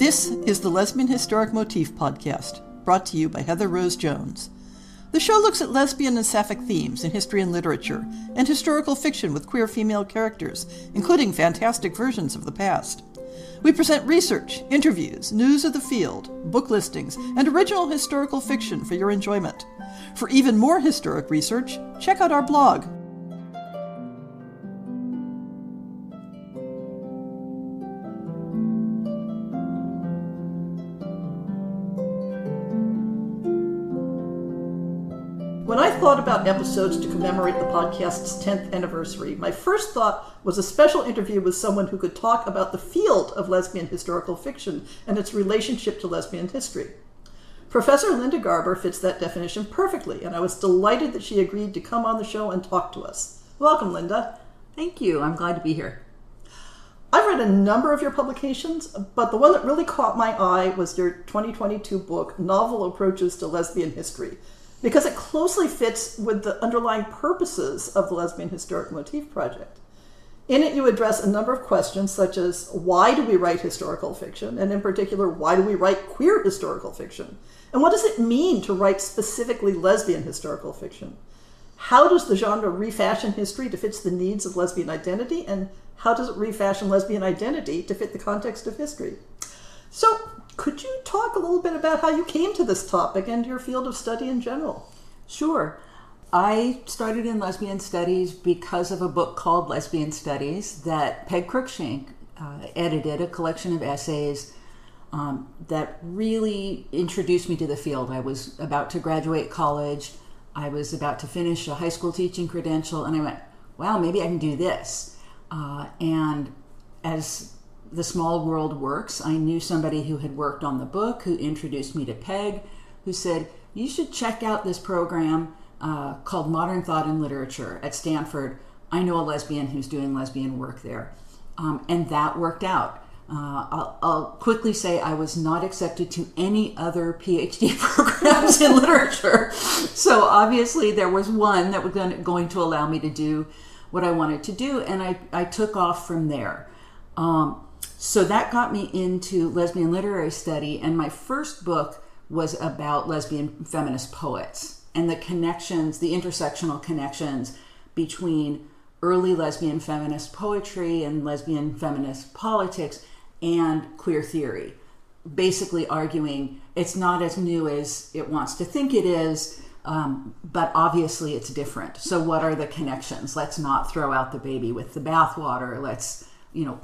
This is the Lesbian Historic Motif Podcast, brought to you by Heather Rose Jones. The show looks at lesbian and sapphic themes in history and literature, and historical fiction with queer female characters, including fantastic versions of the past. We present research, interviews, news of the field, book listings, and original historical fiction for your enjoyment. For even more historic research, check out our blog. When I thought about episodes to commemorate the podcast's 10th anniversary, my first thought was a special interview with someone who could talk about the field of lesbian historical fiction and its relationship to lesbian history. Professor Linda Garber fits that definition perfectly, and I was delighted that she agreed to come on the show and talk to us. Welcome, Linda. Thank you. I'm glad to be here. I've read a number of your publications, but the one that really caught my eye was your 2022 book, Novel Approaches to Lesbian History, because it closely fits with the underlying purposes of the Lesbian Historic Motif Project. In it, you address a number of questions such as, why do we write historical fiction? And in particular, why do we write queer historical fiction? And what does it mean to write specifically lesbian historical fiction? How does the genre refashion history to fit the needs of lesbian identity? And how does it refashion lesbian identity to fit the context of history? So, could you talk a little bit about how you came to this topic and your field of study in general? Sure. I started in lesbian studies because of a book called Lesbian Studies that Peg Cruikshank edited, a collection of essays that really introduced me to the field. I was about to graduate college. I was about to finish a high school teaching credential, and I went, wow, maybe I can do this. And as the small world works, I knew somebody who had worked on the book, who introduced me to Peg, who said, you should check out this program called Modern Thought and Literature at Stanford. I know a lesbian who's doing lesbian work there. And that worked out. I'll quickly say I was not accepted to any other PhD programs in literature. So obviously there was one that was going to allow me to do what I wanted to do, and I took off from there. So that got me into lesbian literary study, and my first book was about lesbian feminist poets and the connections, the intersectional connections between early lesbian feminist poetry and lesbian feminist politics and queer theory, basically arguing it's not as new as it wants to think it is, but obviously it's different. So what are the connections? Let's not throw out the baby with the bathwater. Let's,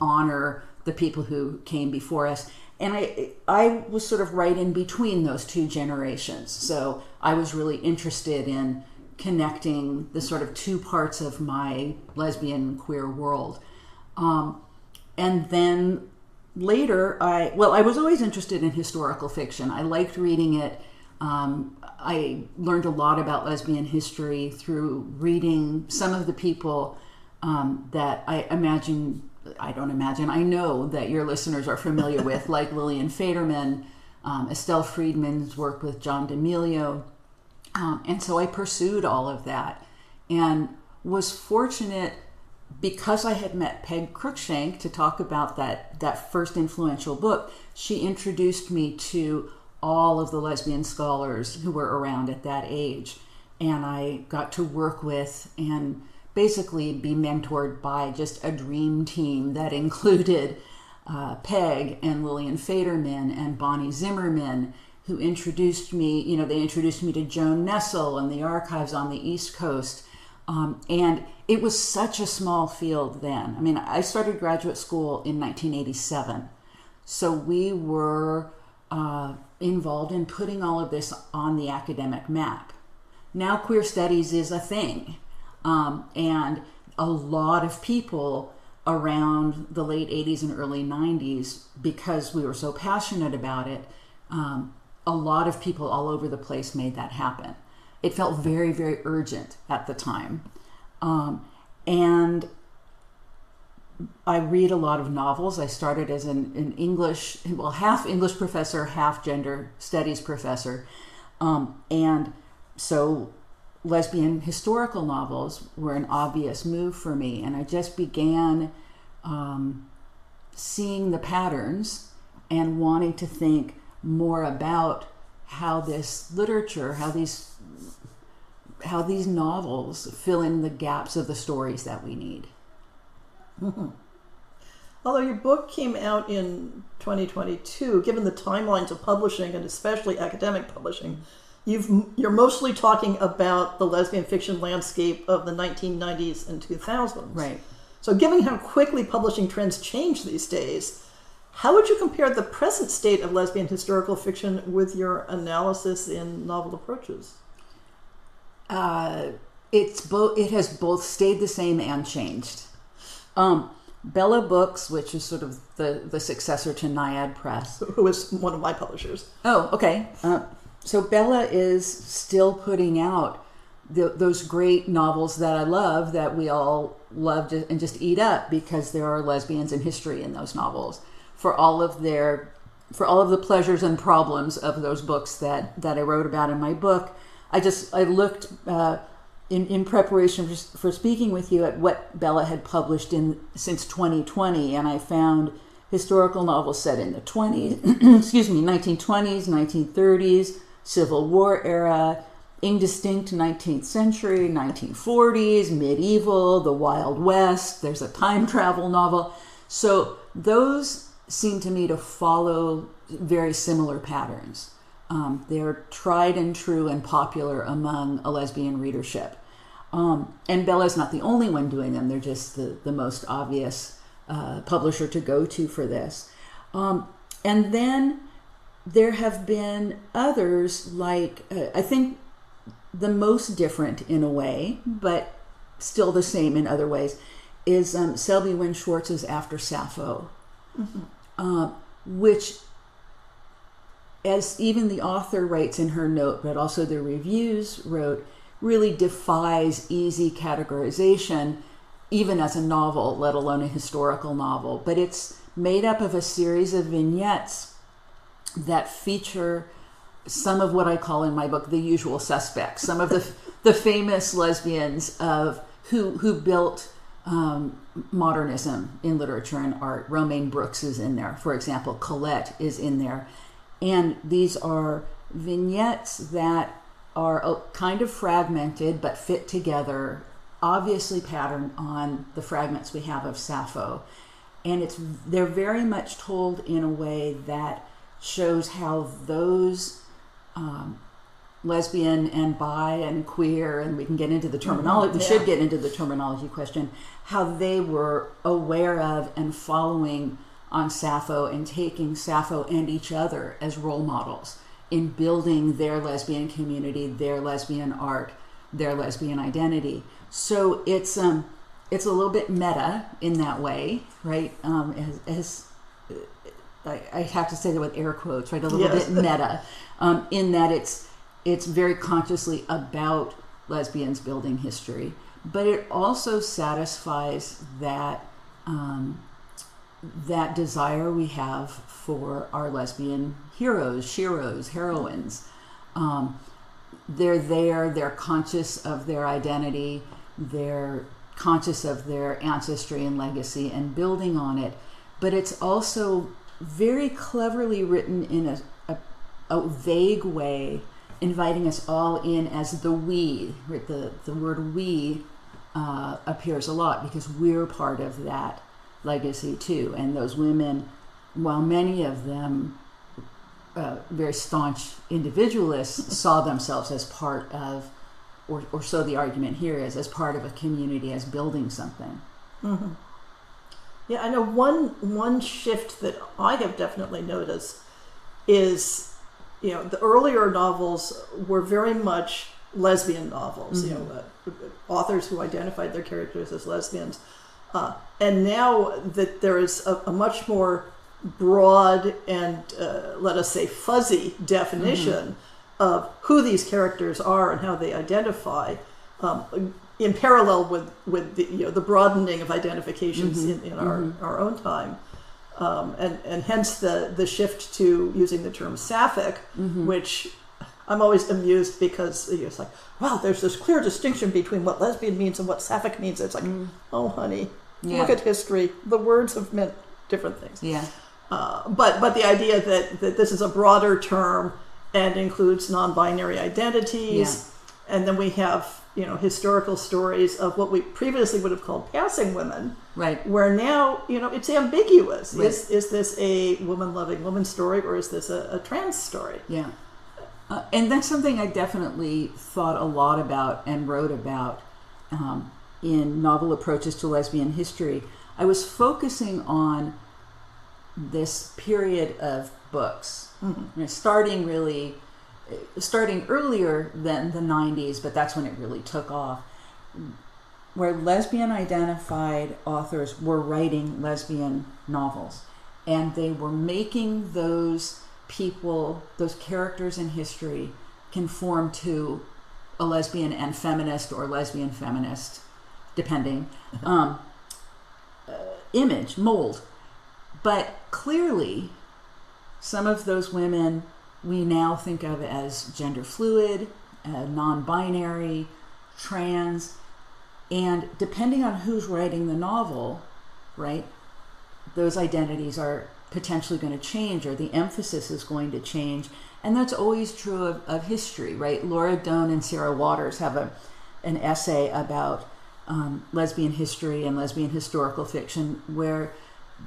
honor the people who came before us. And I was sort of right in between those two generations. So I was really interested in connecting the sort of two parts of my lesbian queer world. And then later, I was always interested in historical fiction. I liked reading it. I learned a lot about lesbian history through reading some of the people that I know that your listeners are familiar with, like Lillian Faderman, Estelle Friedman's work with John D'Amelio. And so I pursued all of that and was fortunate because I had met Peg Cruikshank to talk about that first influential book. She introduced me to all of the lesbian scholars who were around at that age. And I got to work with and basically be mentored by just a dream team that included Peg and Lillian Faderman and Bonnie Zimmerman, who introduced me, they introduced me to Joan Nessel and the archives on the East Coast. And it was such a small field then. I mean, I started graduate school in 1987. So we were involved in putting all of this on the academic map. Now queer studies is a thing. And a lot of people around the late 80s and early 90s, because we were so passionate about it, a lot of people all over the place made that happen. It felt very, very urgent at the time. And I read a lot of novels. I started as an English, half English professor, half gender studies professor. And so lesbian historical novels were an obvious move for me. And I just began seeing the patterns and wanting to think more about how this literature, how these novels fill in the gaps of the stories that we need. Mm-hmm. Although your book came out in 2022, given the timelines of publishing, and especially academic publishing, you're mostly talking about the lesbian fiction landscape of the 1990s and 2000s. Right. So given how quickly publishing trends change these days, how would you compare the present state of lesbian historical fiction with your analysis in Novel Approaches? It has both stayed the same and changed. Bella Books, which is sort of the successor to Naiad Press. Who is one of my publishers. Oh, okay. So Bella is still putting out those great novels that I love, that we all love and just eat up, because there are lesbians in history in those novels. For all of the pleasures and problems of those books that I wrote about in my book, I looked in preparation for speaking with you at what Bella had published since 2020, and I found historical novels set in the 1920s, 1930s, Civil War era, indistinct 19th century, 1940s, medieval, the Wild West. There's a time travel novel. So those seem to me to follow very similar patterns. They're tried and true and popular among a lesbian readership. And Bella's not the only one doing them. They're just the most obvious publisher to go to for this. And then there have been others, like, I think the most different in a way, but still the same in other ways, is Selby Wynne Schwartz's After Sappho, which, as even the author writes in her note, but also the reviews wrote, really defies easy categorization, even as a novel, let alone a historical novel. But it's made up of a series of vignettes that feature some of what I call in my book the usual suspects, some of the famous lesbians who built modernism in literature and art. Romaine Brooks is in there, for example. Colette is in there. And these are vignettes that are kind of fragmented but fit together, obviously patterned on the fragments we have of Sappho. And they're very much told in a way that shows how those lesbian and bi and queer, and we can get into the terminology, we should get into the terminology question, how they were aware of and following on Sappho and taking Sappho and each other as role models in building their lesbian community, their lesbian art, their lesbian identity. So it's a little bit meta in that way, right? As I have to say that with air quotes, right? A little bit meta, in that it's very consciously about lesbians building history, but it also satisfies that that desire we have for our lesbian heroes, sheroes, heroines. They're there, they're conscious of their identity, they're conscious of their ancestry and legacy and building on it, but it's also very cleverly written in a vague way, inviting us all in as the we. Right? The word we appears a lot because we're part of that legacy too. And those women, while many of them very staunch individualists, saw themselves as part of, or so the argument here is, as part of a community, as building something. Mm-hmm. Yeah, I know one shift that I have definitely noticed is, the earlier novels were very much lesbian novels, authors who identified their characters as lesbians. And now that there is a much more broad and, let us say, fuzzy definition of who these characters are and how they identify, in parallel with the broadening of identifications in our own time, and hence the shift to using the term sapphic, which I'm always amused because it's like, wow, there's this clear distinction between what lesbian means and what sapphic means. It's like, oh honey, look at history. The words have meant different things. Yeah. But the idea that this is a broader term and includes non-binary identities, and then we have historical stories of what we previously would have called passing women, right? Where now it's ambiguous. Right. Is this a woman-loving woman story, or is this a trans story? Yeah, and that's something I definitely thought a lot about and wrote about in Novel Approaches to Lesbian History. I was focusing on this period of books, starting earlier than the 90s, but that's when it really took off, where lesbian identified authors were writing lesbian novels, and they were making those people, those characters in history, conform to a lesbian and feminist or lesbian feminist, depending, image, mold. But clearly, some of those women we now think of as gender fluid, non-binary, trans, and depending on who's writing the novel, right, those identities are potentially going to change, or the emphasis is going to change. And that's always true of history, right? Laura Doan and Sarah Waters have an essay about lesbian history and lesbian historical fiction, where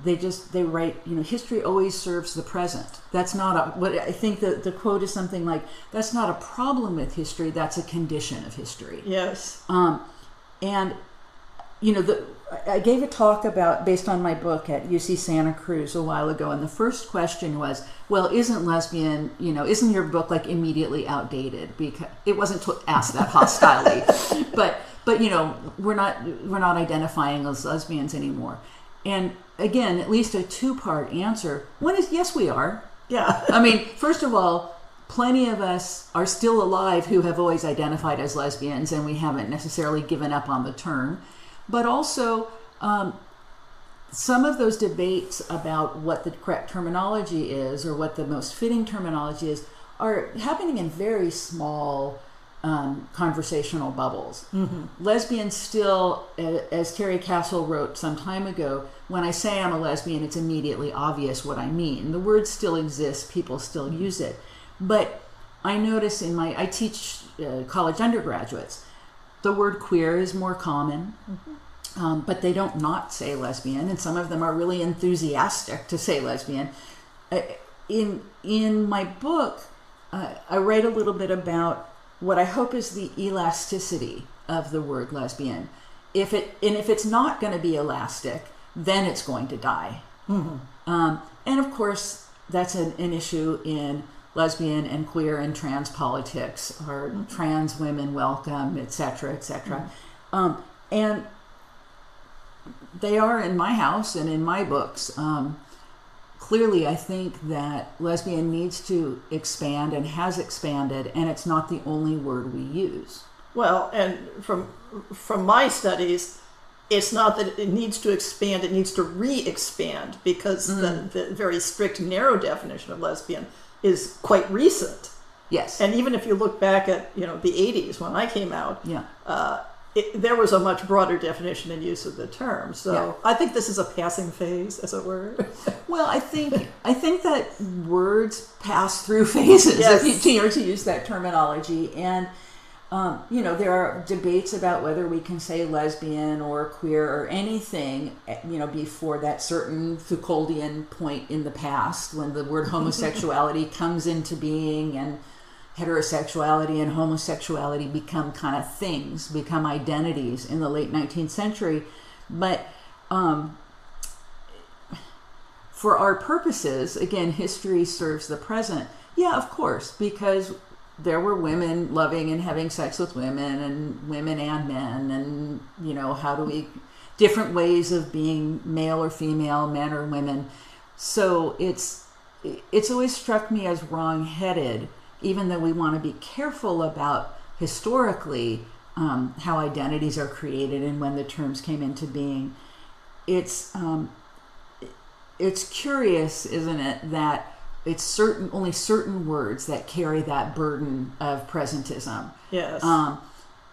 they write, history always serves the present. That's not what I think the quote is something like, that's not a problem with history, that's a condition of history. Yes. And I gave a talk based on my book at UC Santa Cruz a while ago, and the first question was, well, isn't your book like immediately outdated? Because it wasn't asked that hostilely, but we're not identifying as lesbians anymore. And again, at least a two-part answer. One is, yes, we are. Yeah. I mean, first of all, plenty of us are still alive who have always identified as lesbians, and we haven't necessarily given up on the term. But also, some of those debates about what the correct terminology is, or what the most fitting terminology is, are happening in very small conversational bubbles. Lesbians still, as Terry Castle wrote some time ago, when I say I'm a lesbian, it's immediately obvious what I mean. The word still exists, people still use it. But I notice I teach college undergraduates, the word queer is more common, but they don't not say lesbian, and some of them are really enthusiastic to say lesbian. In my book, I write a little bit about what I hope is the elasticity of the word lesbian. If it's not going to be elastic, then it's going to die. And of course, that's an issue in lesbian and queer and trans politics. Are trans women welcome, etc., etc. And they are in my house and in my books. Clearly, I think that lesbian needs to expand and has expanded, and it's not the only word we use. Well, and from my studies, it's not that it needs to expand, it needs to re-expand, because the very strict, narrow definition of lesbian is quite recent. Yes. And even if you look back at the 80s when I came out, there was a much broader definition and use of the term. So I think this is a passing phase, as it were. Well, I think that words pass through phases, if you to use that terminology. And there are debates about whether we can say lesbian or queer or anything, before that certain Foucauldian point in the past when the word homosexuality comes into being, and heterosexuality and homosexuality become kind of things, become identities in the late 19th century. But for our purposes, again, history serves the present. Yeah, of course, because there were women loving and having sex with women and men, and how do we, different ways of being male or female, men or women. So it's always struck me as wrong-headed, even though we want to be careful about historically how identities are created and when the terms came into being. It's curious, isn't it, that it's only certain words that carry that burden of presentism. Yes.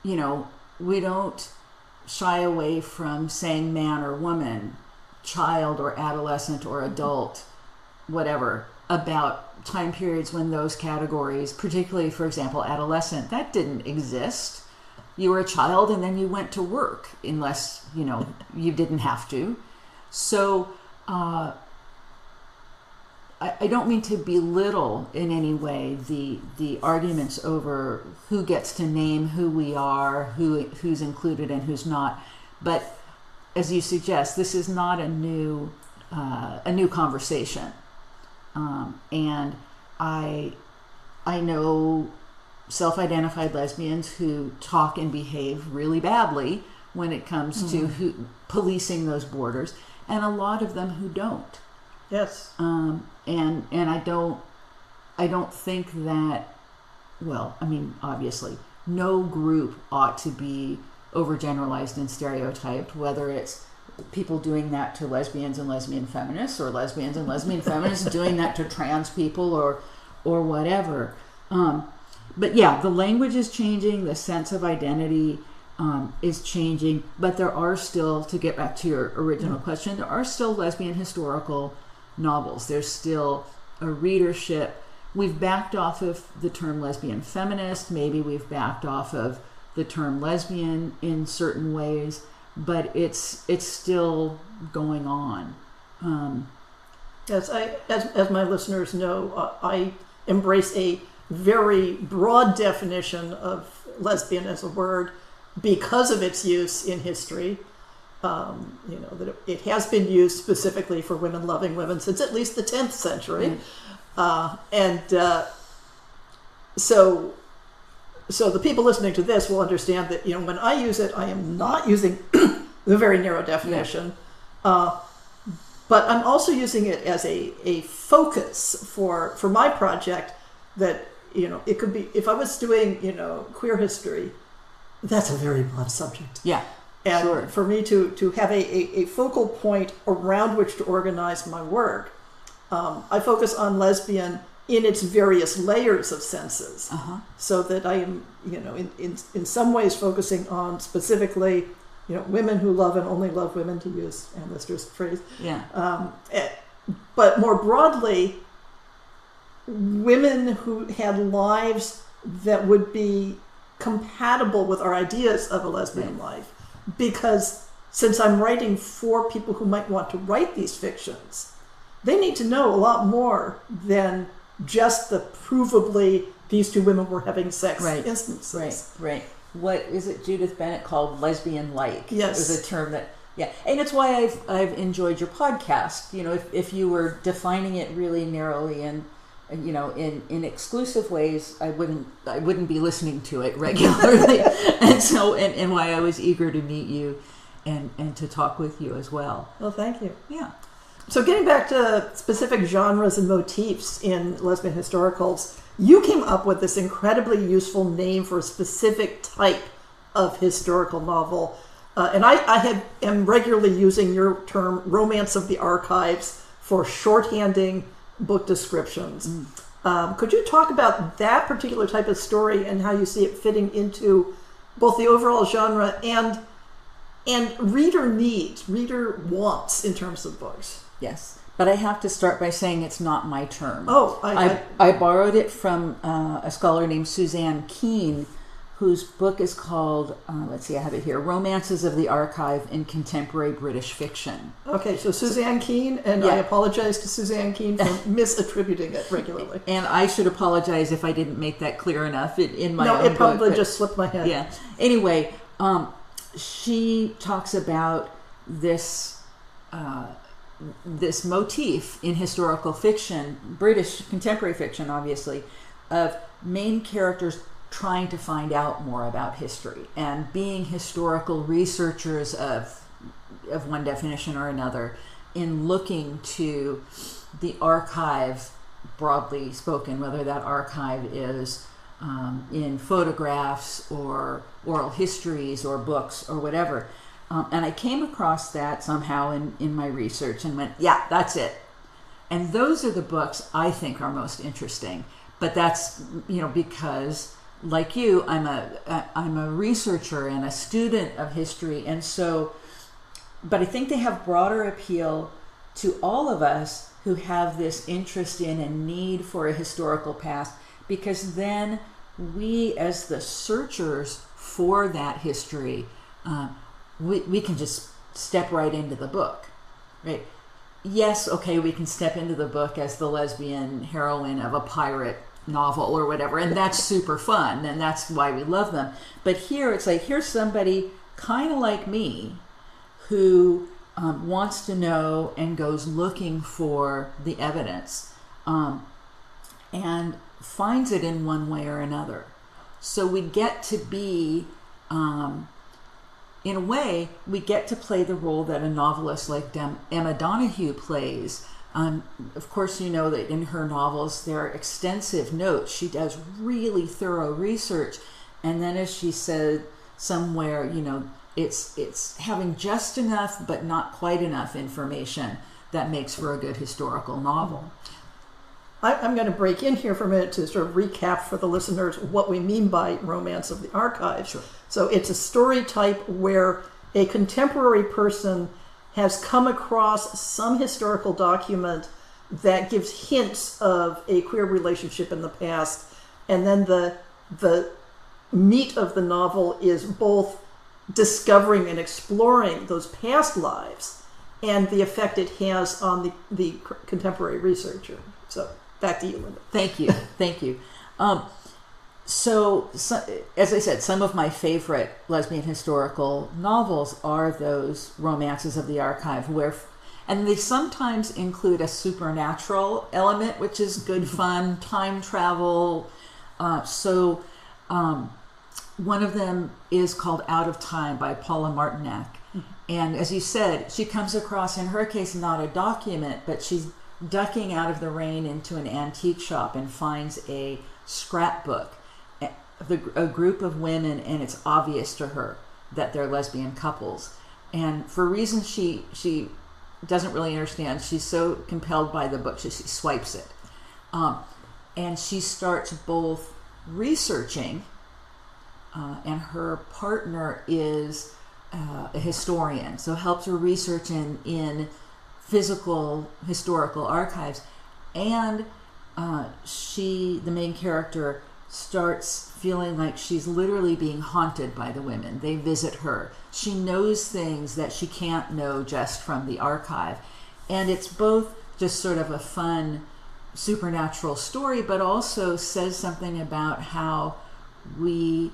We don't shy away from saying man or woman, child or adolescent or adult, whatever about time periods when those categories, particularly, for example, adolescent, that didn't exist. You were a child and then you went to work, unless, you didn't have to. So I don't mean to belittle in any way the arguments over who gets to name who we are, who's included and who's not. But as you suggest, this is not a new conversation. And I know self-identified lesbians who talk and behave really badly when it comes to policing those borders, and a lot of them who don't. Yes. And I don't think that, well, I mean, obviously, no group ought to be overgeneralized and stereotyped, whether it's people doing that to lesbians and lesbian feminists, or lesbians and lesbian feminists doing that to trans people, or whatever. But yeah, the language is changing, the sense of identity is changing, but there are still, to get back to your original question, there are still lesbian historical novels. There's still a readership. We've backed off of the term lesbian feminist, maybe we've backed off of the term lesbian in certain ways, but it's still going on. Yes, as my listeners know, I embrace a very broad definition of lesbian as a word because of its use in history. That it has been used specifically for women loving women since at least the 10th century. So the people listening to this will understand that, when I use it, I am not using the very narrow definition, but I'm also using it as a focus for my project. That it could be, if I was doing queer history, that's a very broad subject. Yeah, and sure. For me to have a focal point around which to organize my work, I focus on lesbian in its various layers of senses, so that I am, in some ways focusing on specifically, women who love and only love women, to use Ann Lister's phrase. Yeah. But more broadly, women who had lives that would be compatible with our ideas of a lesbian life. Because since I'm writing for people who might want to write these fictions, they need to know a lot more than just the provably these two women were having sex instances. Right. What is it Judith Bennett called lesbian-like? Yes. Is a term that, yeah. And it's why I've enjoyed your podcast. If you were defining it really narrowly and in exclusive ways, I wouldn't be listening to it regularly. and why I was eager to meet you and to talk with you as well. Well, thank you. Yeah. So getting back to specific genres and motifs in lesbian historicals, you came up with this incredibly useful name for a specific type of historical novel. And I am regularly using your term, romance of the archives, for shorthanding book descriptions. Could you talk about that particular type of story and how you see it fitting into both the overall genre and reader needs, reader wants in terms of books? Yes, but I have to start by saying it's not my term. Oh, I borrowed it from a scholar named Suzanne Keene, whose book is called, let's see, I have it here, Romances of the Archive in Contemporary British Fiction. Okay, so Suzanne Keene, and I apologize to Suzanne Keene for misattributing it regularly. And I should apologize if I didn't make that clear enough in my own book. No, it probably just slipped my head. Yeah. Anyway, she talks about this motif in historical fiction, British contemporary fiction, obviously, of main characters trying to find out more about history and being historical researchers of one definition or another, in looking to the archive, broadly spoken, whether that archive is in photographs or oral histories or books or whatever. And I came across that somehow in my research and went, yeah, that's it. And those are the books I think are most interesting. But that's, because like you, I'm a researcher and a student of history, and so, but I think they have broader appeal to all of us who have this interest in and need for a historical past, because then we, as the searchers for that history, we can just step right into the book, right? Yes, okay, we can step into the book as the lesbian heroine of a pirate novel or whatever, and that's super fun, and that's why we love them. But here, it's like, here's somebody kind of like me who wants to know and goes looking for the evidence, and finds it in one way or another. So we get to be, in a way, we get to play the role that a novelist like Emma Donoghue plays. Of course, you know that in her novels there are extensive notes. She does really thorough research, and then, as she said somewhere, you know, it's having just enough but not quite enough information that makes for a good historical novel. I'm going to break in here for a minute to sort of recap for the listeners what we mean by romance of the archive. Sure. So it's a story type where a contemporary person has come across some historical document that gives hints of a queer relationship in the past, and then the meat of the novel is both discovering and exploring those past lives and the effect it has on the contemporary researcher. So back to you, Linda. Thank you. Thank you. So, as I said, some of my favorite lesbian historical novels are those romances of the archive, and they sometimes include a supernatural element, which is good fun, time travel. One of them is called Out of Time by Paula Martinac. Mm-hmm. And as you said, she comes across, in her case, not a document, but she's ducking out of the rain into an antique shop and finds a scrapbook, a group of women, and it's obvious to her that they're lesbian couples. And for reasons she doesn't really understand, she's so compelled by the book, she swipes it. And she starts both researching, and her partner is a historian, so helps her research in physical historical archives, and the main character, starts feeling like she's literally being haunted by the women. They visit her. She knows things that she can't know just from the archive. And it's both just sort of a fun supernatural story, but also says something about how we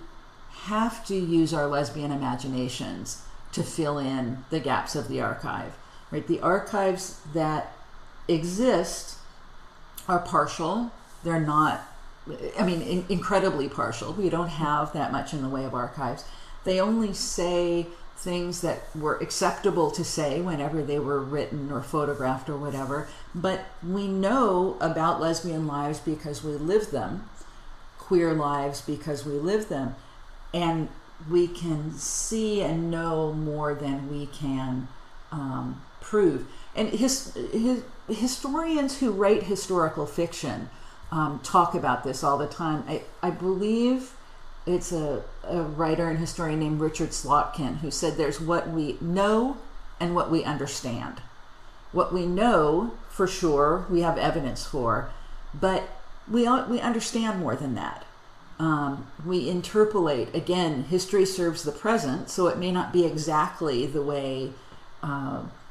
have to use our lesbian imaginations to fill in the gaps of the archive. Right? The archives that exist are partial. They're not, incredibly partial. We don't have that much in the way of archives. They only say things that were acceptable to say whenever they were written or photographed or whatever. But we know about lesbian lives because we live them, queer lives because we live them, and we can see and know more than we can prove. And historians who write historical fiction talk about this all the time. I believe it's a writer and historian named Richard Slotkin who said there's what we know and what we understand. What we know, for sure, we have evidence for, but we understand more than that. We interpolate. Again, history serves the present, so it may not be exactly the way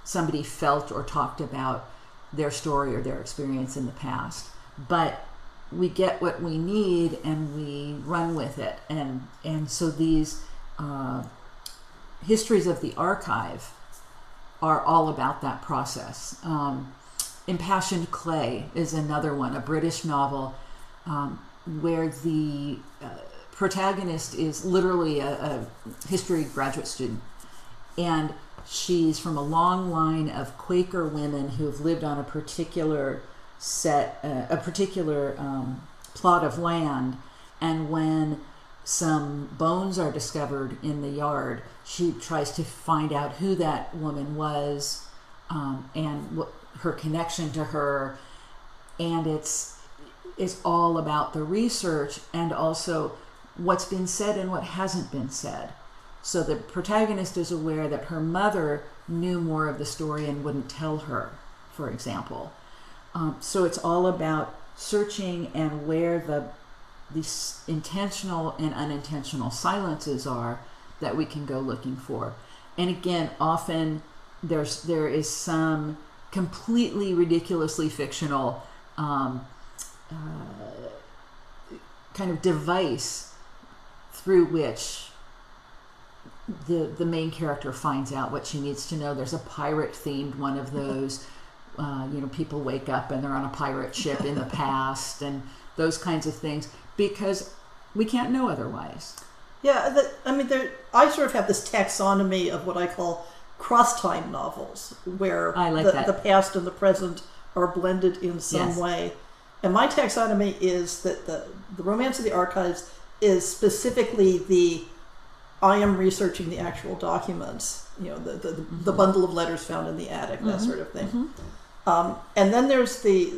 somebody felt or talked about their story or their experience in the past, but we get what we need and we run with it. And so these histories of the archive are all about that process. Impassioned Clay is another one, a British novel where the protagonist is literally a history graduate student, and she's from a long line of Quaker women who've lived on a particular plot of land, and when some bones are discovered in the yard, she tries to find out who that woman was, and what her connection to her, and it's all about the research and also what's been said and what hasn't been said. So the protagonist is aware that her mother knew more of the story and wouldn't tell her. for example. So it's all about searching and where these intentional and unintentional silences are that we can go looking for. And again, often there is some completely ridiculously fictional kind of device through which the main character finds out what she needs to know. There's a pirate themed one of those. People wake up and they're on a pirate ship in the past and those kinds of things, because we can't know otherwise. Yeah, I sort of have this taxonomy of what I call cross-time novels, where I like the past and the present are blended in some way. And my taxonomy is that the Romance of the Archives is specifically I am researching the actual documents, the bundle of letters found in the attic, that sort of thing. And then there's the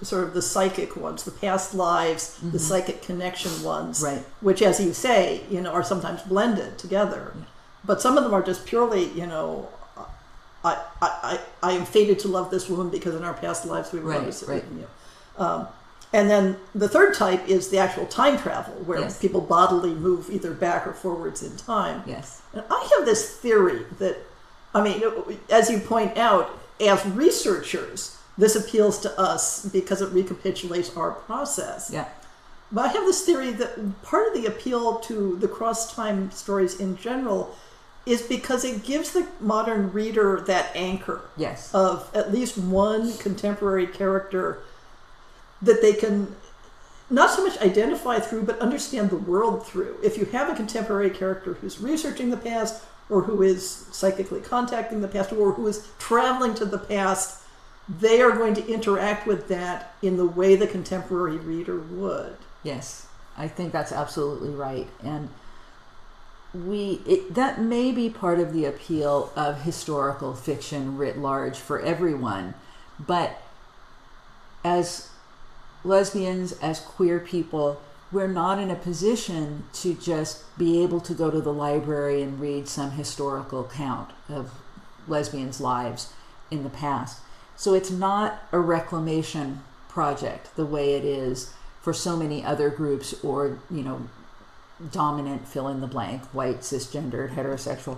sort of the psychic ones, the past lives, the psychic connection ones, right, which, as you say, are sometimes blended together. Yeah. But some of them are just purely, I am fated to love this woman because in our past lives we were right. And then the third type is the actual time travel, where people bodily move either back or forwards in time. Yes. And I have this theory that, as you point out, as researchers, this appeals to us because it recapitulates our process. Yeah. But I have this theory that part of the appeal to the cross-time stories in general is because it gives the modern reader that anchor of at least one contemporary character that they can not so much identify through, but understand the world through. If you have a contemporary character who's researching the past, or who is psychically contacting the past, or who is traveling to the past, they are going to interact with that in the way the contemporary reader would. Yes, I think that's absolutely right. And that may be part of the appeal of historical fiction writ large for everyone. But as lesbians, as queer people, we're not in a position to just be able to go to the library and read some historical account of lesbians' lives in the past. So it's not a reclamation project the way it is for so many other groups, or, dominant fill in the blank, white, cisgendered, heterosexual.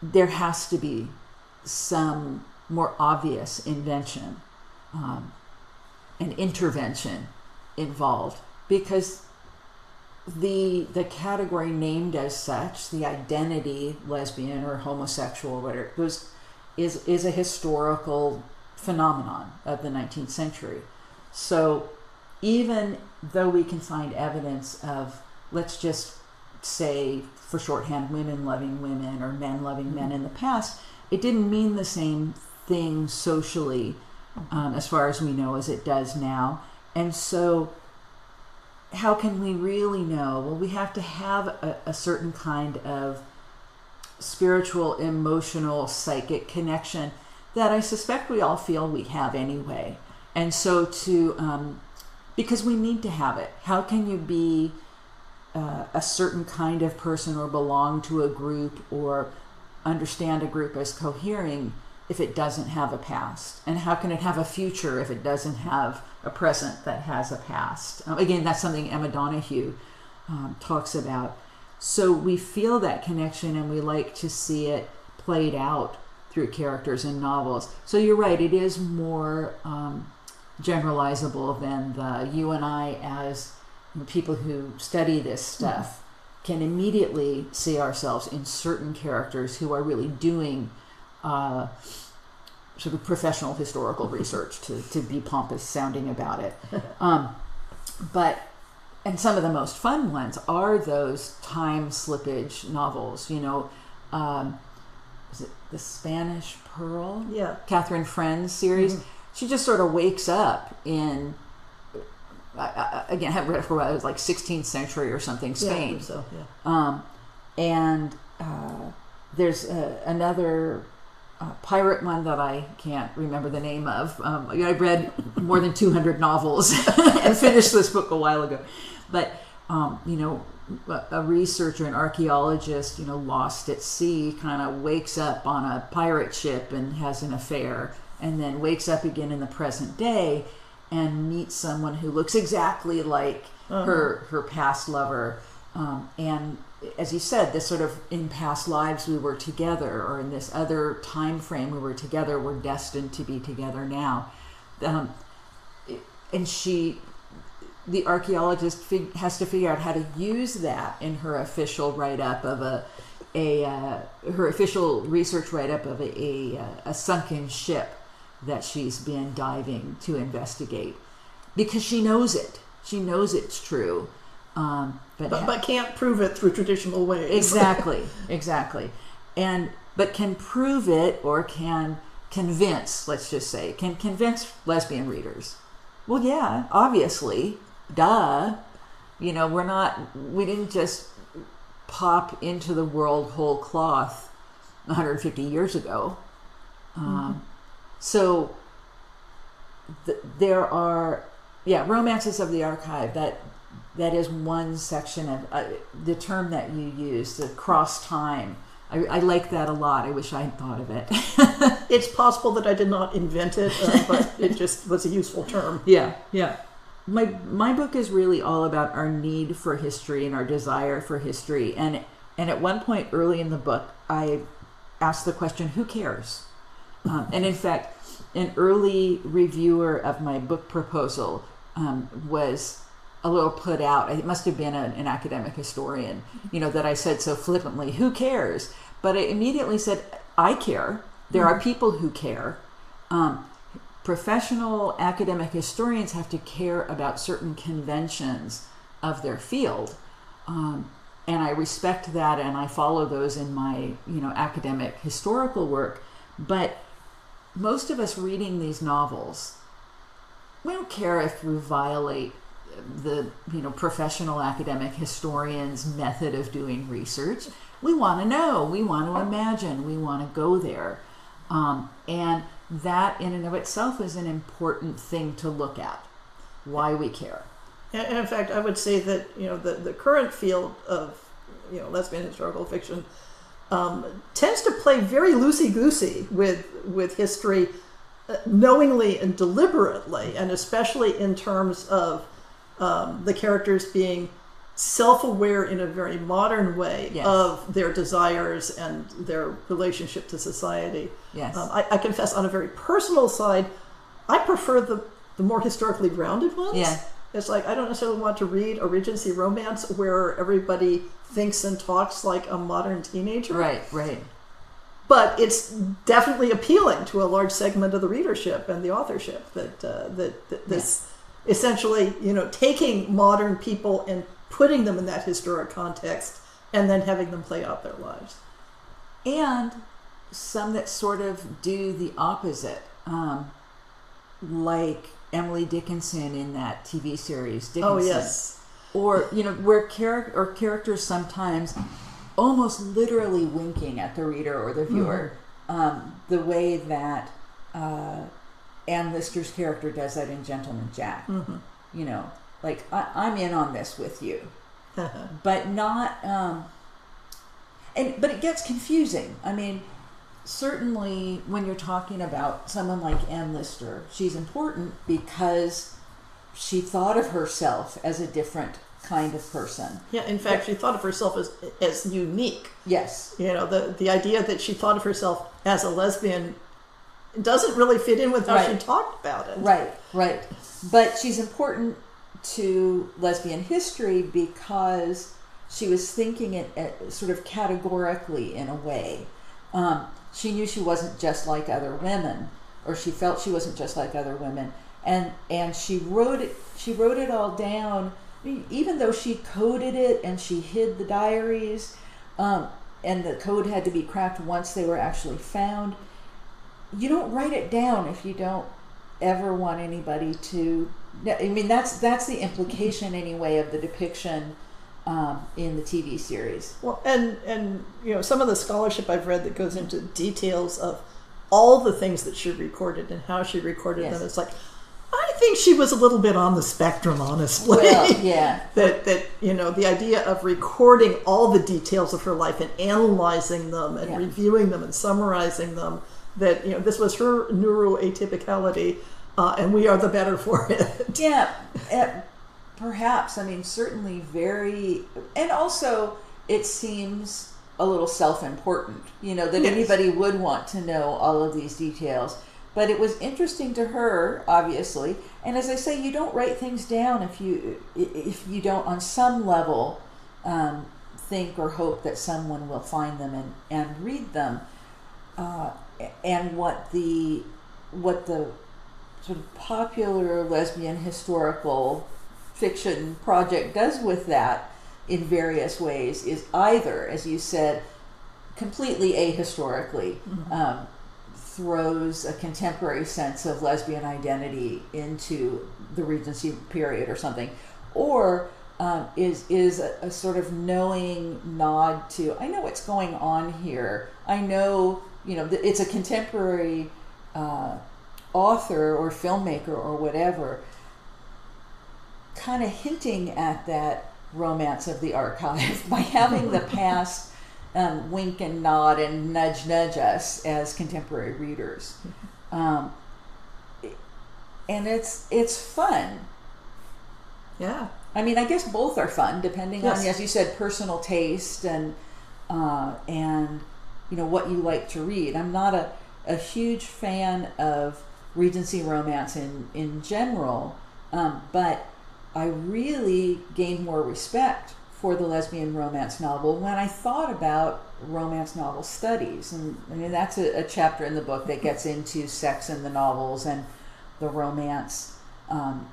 There has to be some more obvious invention and intervention involved, because the category named as such, the identity lesbian or homosexual, whatever, is a historical phenomenon of the 19th century. So even though we can find evidence of, let's just say for shorthand, women loving women or men loving men in the past, it didn't mean the same thing socially as far as we know as it does now. And so how can we really know? Well, we have to have a certain kind of spiritual, emotional, psychic connection that I suspect we all feel we have anyway. And so because we need to have it. How can you be a certain kind of person or belong to a group or understand a group as cohering if it doesn't have a past? And how can it have a future if it doesn't have a present that has a past? Again, that's something Emma Donoghue talks about. So we feel that connection and we like to see it played out through characters in novels. So you're right, it is more generalizable than you and I, as people who study this stuff, can immediately see ourselves in certain characters who are really doing sort of professional historical research, to be pompous sounding about it. And some of the most fun ones are those time slippage novels. Is it The Spanish Pearl? Yeah. Catherine Friend's series. Mm-hmm. She just sort of wakes up in, again, I haven't read it for a while, it was like 16th century or something, Spain. Yeah, so, yeah. And there's another pirate one that I can't remember the name of. I've read more than 200 novels and finished this book a while ago. But, a researcher, an archaeologist, lost at sea, kind of wakes up on a pirate ship and has an affair and then wakes up again in the present day and meets someone who looks exactly like her past lover. And as you said, this sort of in past lives we were together, or in this other time frame we were together, we're destined to be together now. And the archaeologist has to figure out how to use that in her official write-up of her official research write-up of a sunken ship that she's been diving to investigate, because she knows it. She knows it's true, but can't prove it through traditional ways. Exactly. But can prove it, or can convince. Let's just say can convince lesbian readers. Well, yeah, obviously, duh. We didn't just pop into the world whole cloth 150 years ago. So there are, romances of the archive. That is one section of the term that you use, the cross time. I like that a lot. I wish I had thought of it. It's possible that I did not invent it, but it just was a useful term. Yeah. My book is really all about our need for history and our desire for history. And at one point early in the book, I asked the question, who cares? And in fact, an early reviewer of my book proposal was a little put out. It must have been an academic historian, that I said so flippantly, who cares? But I immediately said, I care. There are people who care. Professional academic historians have to care about certain conventions of their field. And I respect that, and I follow those in my, academic historical work. But most of us reading these novels, we don't care if we violate the professional academic historian's method of doing research. We want to know, we want to imagine, we want to go there. And that in and of itself is an important thing to look at, why we care. And in fact, I would say that the current field of lesbian historical fiction tends to play very loosey-goosey with history, knowingly and deliberately, and especially in terms of the characters being self-aware in a very modern way of their desires and their relationship to society. Yes. I confess, on a very personal side, I prefer the more historically grounded ones. Yeah. It's like, I don't necessarily want to read a Regency romance where everybody thinks and talks like a modern teenager. Right. But it's definitely appealing to a large segment of the readership and the authorship that this essentially, taking modern people and putting them in that historic context and then having them play out their lives. And some that sort of do the opposite, like Emily Dickinson in that TV series, Dickinson. Oh, yes. Or, where characters sometimes almost literally winking at the reader or the viewer, the way that Anne Lister's character does that in Gentleman Jack. Like, I'm in on this with you. But not... but it gets confusing. I mean, certainly when you're talking about someone like Anne Lister, she's important because she thought of herself as a different kind of person. Yeah, in fact, she thought of herself as unique. Yes. The idea that she thought of herself as a lesbian doesn't really fit in with how she talked about it. Right. But she's important to lesbian history because she was thinking it sort of categorically in a way. She knew she wasn't just like other women, or she felt she wasn't just like other women, and she wrote it all down, even though she coded it and she hid the diaries, and the code had to be cracked once they were actually found. You don't write it down if you don't ever want anybody to. I mean, that's the implication anyway of the depiction in the TV series. Well, and some of the scholarship I've read that goes into details of all the things that she recorded and how she recorded them. It's like, I think she was a little bit on the spectrum, honestly. Well, yeah. that the idea of recording all the details of her life and analyzing them and reviewing them and summarizing them, that this was her neuroatypicality, and we are the better for it. Yeah, perhaps. I mean, certainly very, and also it seems a little self-important, that anybody would want to know all of these details. But it was interesting to her, obviously. And as I say, you don't write things down if you don't, on some level, think or hope that someone will find them and read them. And what the sort of popular lesbian historical fiction project does with that in various ways is either, as you said, completely ahistorically, throws a contemporary sense of lesbian identity into the Regency period or something, or is a sort of knowing nod to, I know what's going on here. I know, it's a contemporary author or filmmaker or whatever, kind of hinting at that romance of the archive by having the past wink and nod and nudge us as contemporary readers. And it's fun. Yeah. I mean, I guess both are fun, depending on, as you said, personal taste and what you like to read. I'm not a huge fan of Regency romance in general, but I really gained more respect for the lesbian romance novel when I thought about romance novel studies. And I mean, that's a chapter in the book that gets into sex in the novels and the romance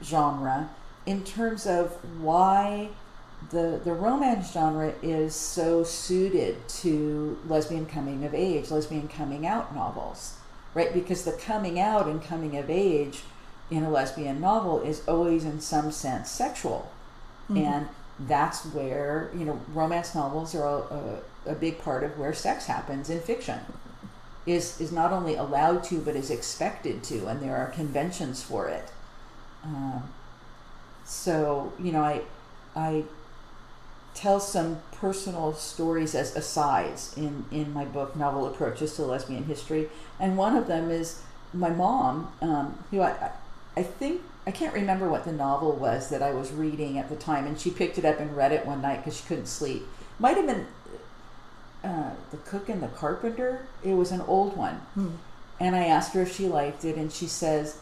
genre, in terms of why the romance genre is so suited to lesbian coming of age, lesbian coming out novels, right? Because the coming out and coming of age in a lesbian novel is always in some sense sexual. And that's where, romance novels are a big part of where sex happens in fiction. Is not only allowed to, but is expected to, and there are conventions for it. So, I tell some personal stories as asides in my book, Novel Approaches to Lesbian History. And one of them is my mom, who I think, I can't remember what the novel was that I was reading at the time, and she picked it up and read it one night because she couldn't sleep. Might have been The Cook and the Carpenter. It was an old one. And I asked her if she liked it, and she says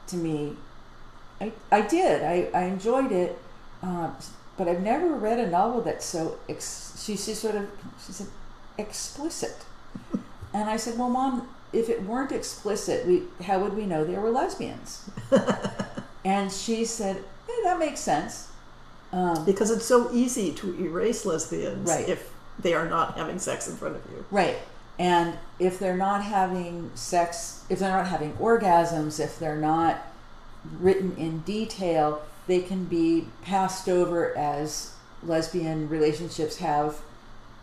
to me, I did. I enjoyed it, but I've never read a novel that's so, she said, explicit. And I said, well, Mom, if it weren't explicit, how would we know they were lesbians? And she said, that makes sense. Because it's so easy to erase lesbians right. if they are not having sex in front of you. Right. And if they're not having sex, if they're not having orgasms, if they're not written in detail, they can be passed over as lesbian relationships have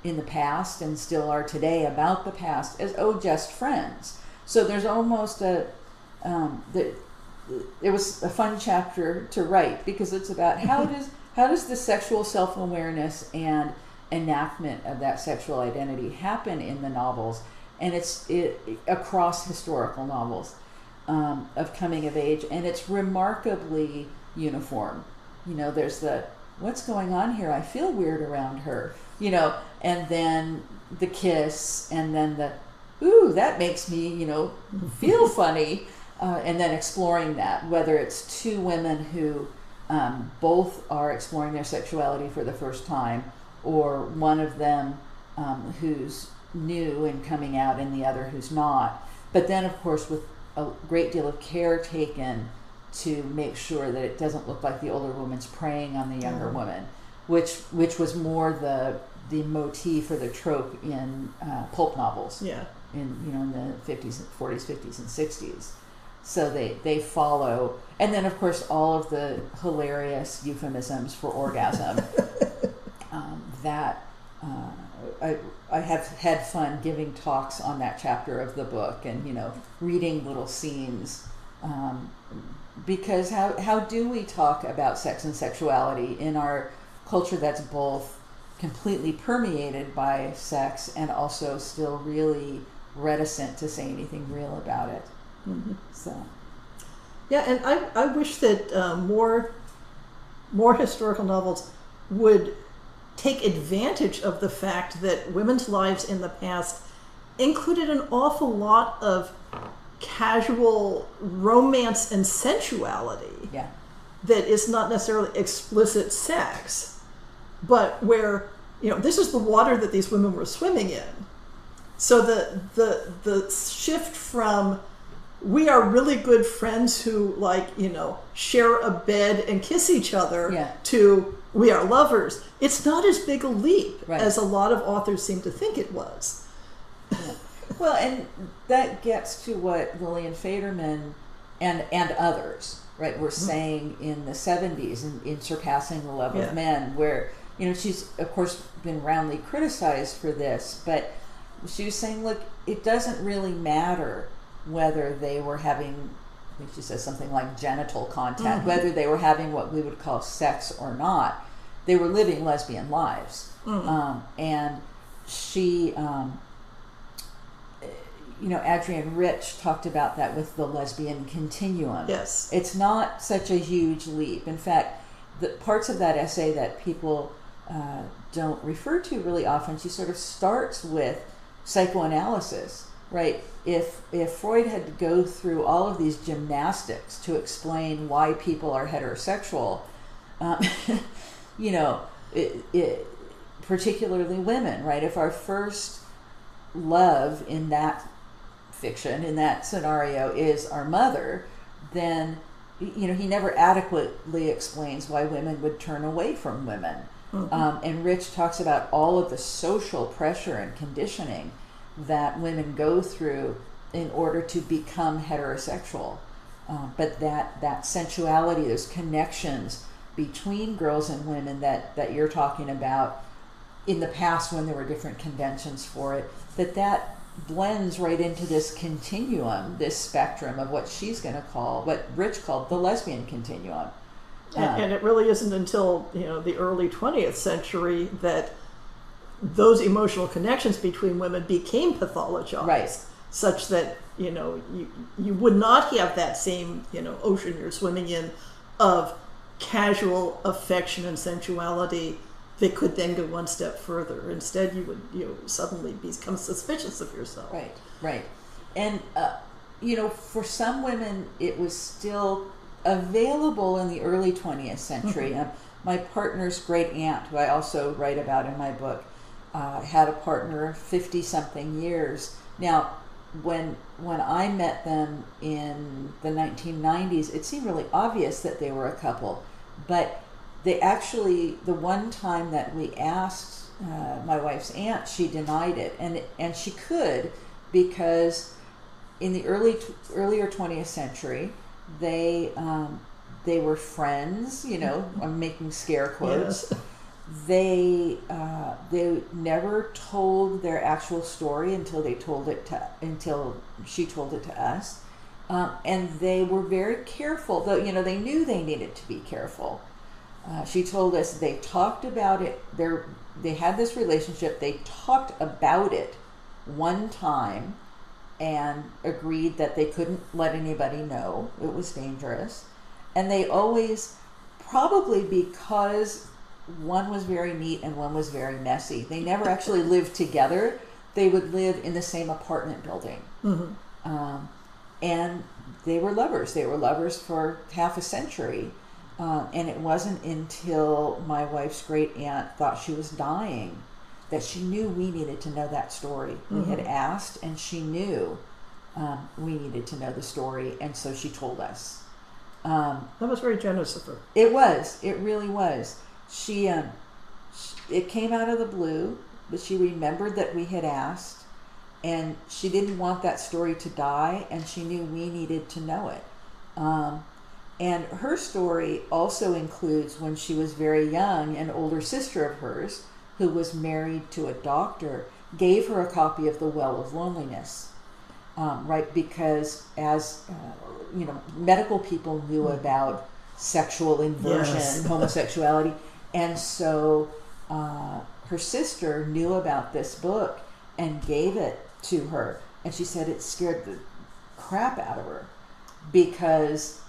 in the past and still are today about the past as, just friends. So there's almost it was a fun chapter to write, because it's about how does the sexual self-awareness and enactment of that sexual identity happen in the novels, and it's across historical novels of coming of age, and it's remarkably uniform. There's the, what's going on here? I feel weird around her, and then the kiss, and then the, ooh, that makes me, feel funny, and then exploring that, whether it's two women who both are exploring their sexuality for the first time, or one of them who's new and coming out and the other who's not. But then, of course, with a great deal of care taken to make sure that it doesn't look like the older woman's preying on the younger woman, which was more the motif or the trope in pulp novels. Yeah. In the 40s, 50s, and 60s. So they follow, and then of course all of the hilarious euphemisms for orgasm. I have had fun giving talks on that chapter of the book, and reading little scenes, because how do we talk about sex and sexuality in our culture that's both completely permeated by sex and also still really reticent to say anything real about it. Mm-hmm. So, yeah, and I wish that more historical novels would take advantage of the fact that women's lives in the past included an awful lot of casual romance and sensuality. yeah. That is not necessarily explicit sex, but where, this is the water that these women were swimming in. So the shift from we are really good friends who share a bed and kiss each other Yeah. to we are lovers, it's not as big a leap Right. as a lot of authors seem to think it was. Yeah. Well, and that gets to what Lillian Faderman and others, right, were saying in the 70s in Surpassing the Love of Men, where, she's, of course, been roundly criticized for this, but she was saying, look, it doesn't really matter whether they were having, I think she says something like genital contact, whether they were having what we would call sex or not. They were living lesbian lives. And she... Adrienne Rich talked about that with the lesbian continuum. Yes. It's not such a huge leap. In fact, the parts of that essay that people don't refer to really often, she sort of starts with psychoanalysis, right? If Freud had to go through all of these gymnastics to explain why people are heterosexual, particularly women, right? If our first love in that fiction, in that scenario, is our mother, then he never adequately explains why women would turn away from women. And Rich talks about all of the social pressure and conditioning that women go through in order to become heterosexual. But that sensuality, those connections between girls and women that you're talking about in the past when there were different conventions for it, that blends right into this continuum, this spectrum of what she's going to call, what Rich called the lesbian continuum. And it really isn't until the early 20th century that those emotional connections between women became pathologized, right. Such that you would not have that same ocean you're swimming in of casual affection and sensuality that could then go one step further. Instead, you would suddenly become suspicious of yourself. Right. And for some women, it was still available in the early 20th century. My partner's great aunt, who I also write about in my book, had a partner of 50-something years. Now, when I met them in the 1990s, it seemed really obvious that they were a couple, but they actually, the one time that we asked my wife's aunt, she denied it, and she could, because in the earlier 20th century, they were friends. I'm making scare quotes. Yes. They never told their actual story until she told it to us, and they were very careful. Though they knew they needed to be careful. She told us they talked about it. They had this relationship. They talked about it one time and agreed that they couldn't let anybody know. It was dangerous. And they always, probably because one was very neat and one was very messy, they never actually lived together. They would live in the same apartment building. And they were lovers. They were lovers for half a century. And it wasn't until my wife's great aunt thought she was dying that she knew we needed to know that story. We had asked, and she knew we needed to know the story, and so she told us. That was very generous of her. It was. It really was. It came out of the blue, but she remembered that we had asked, and she didn't want that story to die, and she knew we needed to know it. And her story also includes, when she was very young, an older sister of hers, who was married to a doctor, gave her a copy of The Well of Loneliness, right? Because as, medical people knew about sexual inversion, Yes. homosexuality, and so her sister knew about this book and gave it to her. and she said it scared the crap out of her because,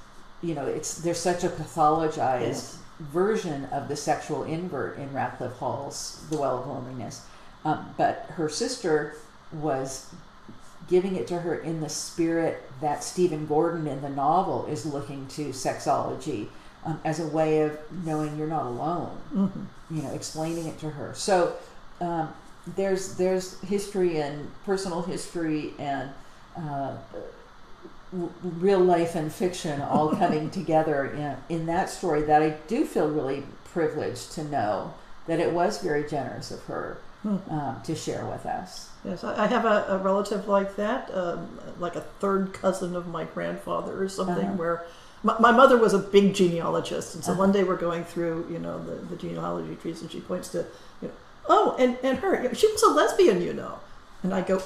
there's such a pathologized version of the sexual invert in Radcliffe Hall's The Well of Loneliness. But her sister was giving it to her in the spirit that Stephen Gordon in the novel is looking to sexology as a way of knowing you're not alone, explaining it to her. So there's history and personal history and real life and fiction all coming together in that story that I do feel really privileged to know that it was very generous of her to share with us. Yes, I have a relative like that, like a third cousin of my grandfather or something, where my mother was a big genealogist, and so one day we're going through, the genealogy trees, and she points to, oh, and her, she was a lesbian, and I go,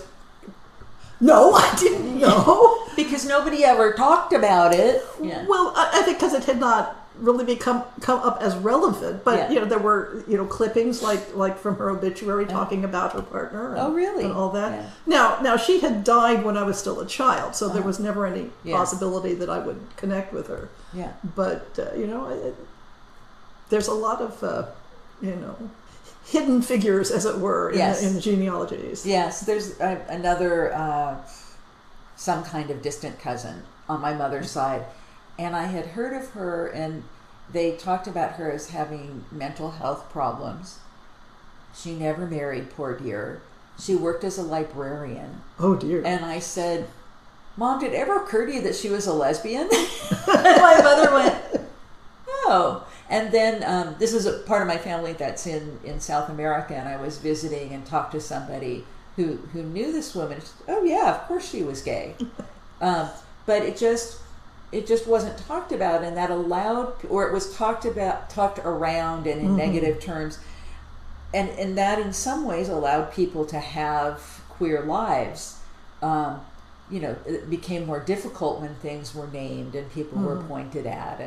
no, I didn't know. Because nobody ever talked about it. Yeah. Well, I think because it had not really come up as relevant, but there were clippings like from her obituary talking about her partner. And, really? And all that. Yeah. Now she had died when I was still a child, so there was never any possibility that I would connect with her. Yeah. But there's a lot of hidden figures, as it were, in the genealogies. Yes, there's another some kind of distant cousin on my mother's side. And I had heard of her, and they talked about her as having mental health problems. She never married, poor dear. She worked as a librarian. Oh, dear. And I said, Mom, did it ever occur to you that she was a lesbian? And my mother went, oh. And then this is a part of my family that's in South America, and I was visiting and talked to somebody who knew this woman. She said, oh, yeah, of course she was gay. But it just wasn't talked about, and that allowed, or it was talked around and in negative terms, and that in some ways allowed people to have queer lives. It became more difficult when things were named and people were pointed at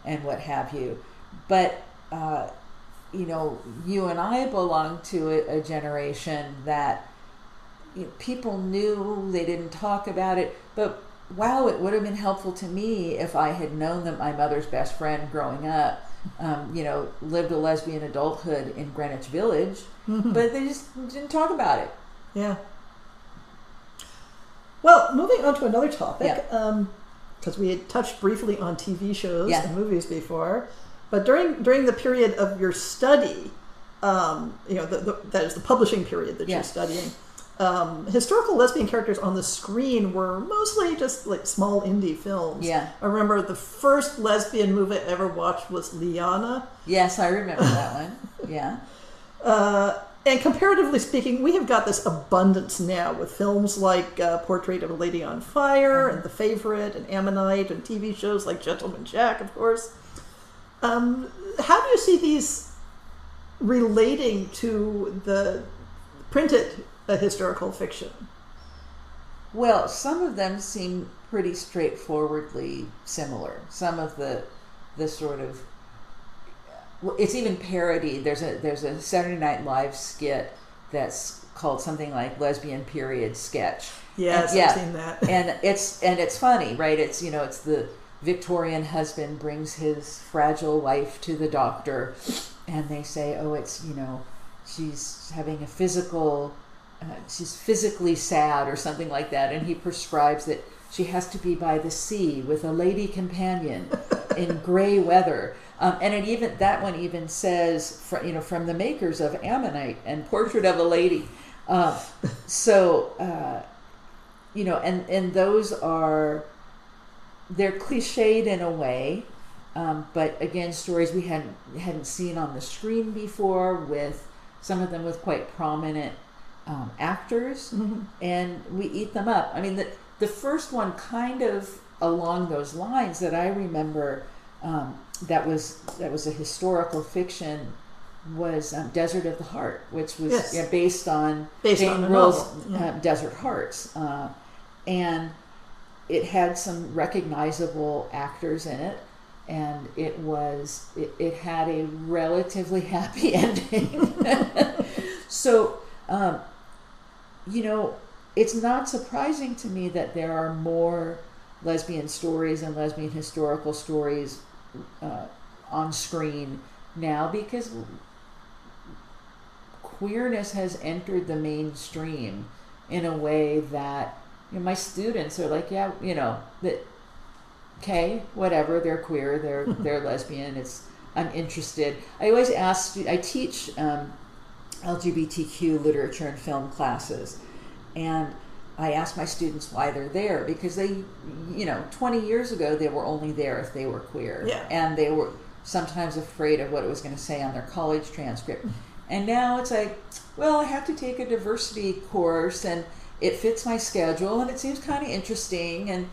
and what have you. But you and I belong to a generation that people knew, they didn't talk about it, but wow, it would have been helpful to me if I had known that my mother's best friend growing up, lived a lesbian adulthood in Greenwich Village, but they just didn't talk about it. Yeah. Well, moving on to another topic, because we had touched briefly on TV shows and movies before, but during the period of your study, that is the publishing period that you're studying, historical lesbian characters on the screen were mostly just like small indie films. Yeah. I remember the first lesbian movie I ever watched was Liana. Yes, I remember that one. Yeah. And comparatively speaking, we have got this abundance now with films like Portrait of a Lady on Fire and The Favorite and Ammonite and TV shows like Gentleman Jack, of course. How do you see these relating to the printed historical fiction? Well, some of them seem pretty straightforwardly similar. Some of the sort of, it's even parodied. There's a Saturday Night Live skit that's called something like Lesbian Period Sketch. Yes, I've seen that. and it's funny, right? It's it's the Victorian husband brings his fragile wife to the doctor, and they say, oh, it's she's having a physical. She's physically sad or something like that, and he prescribes that she has to be by the sea with a lady companion in gray weather. And that one even says, from the makers of Ammonite and Portrait of a Lady. And those they're cliched in a way, but again, stories we hadn't seen on the screen before, with some of them with quite prominent actors, and we eat them up. I mean, the first one kind of along those lines that I remember that was a historical fiction was Desert of the Heart, which was based on Jane Rose Desert Hearts, and it had some recognizable actors in it, and it had a relatively happy ending. So it's not surprising to me that there are more lesbian stories and lesbian historical stories on screen now, because queerness has entered the mainstream in a way that, you know, my students are like, yeah, you know, that, okay, whatever, they're queer, they're lesbian, I'm interested. I always ask, I teach LGBTQ literature and film classes, and I ask my students why they're there, because they, you know, 20 years ago they were only there if they were queer, and they were sometimes afraid of what it was going to say on their college transcript. And now it's like, well, I have to take a diversity course, and it fits my schedule, and it seems kind of interesting, and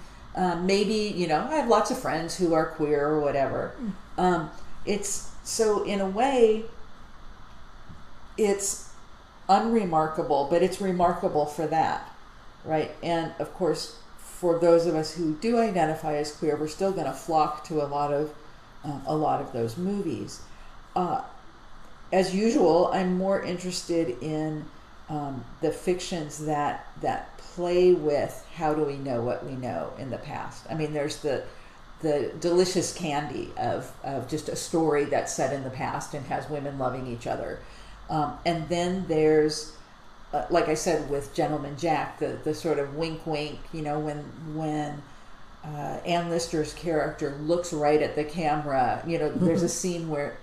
maybe, you know, I have lots of friends who are queer or whatever. It's, so in a way, it's unremarkable, but it's remarkable for that, right? And of course, for those of us who do identify as queer, we're still going to flock to a lot of those movies. As usual, I'm more interested in the fictions that play with how do we know what we know in the past. I mean, there's the delicious candy of just a story that's set in the past and has women loving each other. And then there's, like I said with Gentleman Jack, the sort of wink wink, you know, when Ann Lister's character looks right at the camera, you know, there's a scene where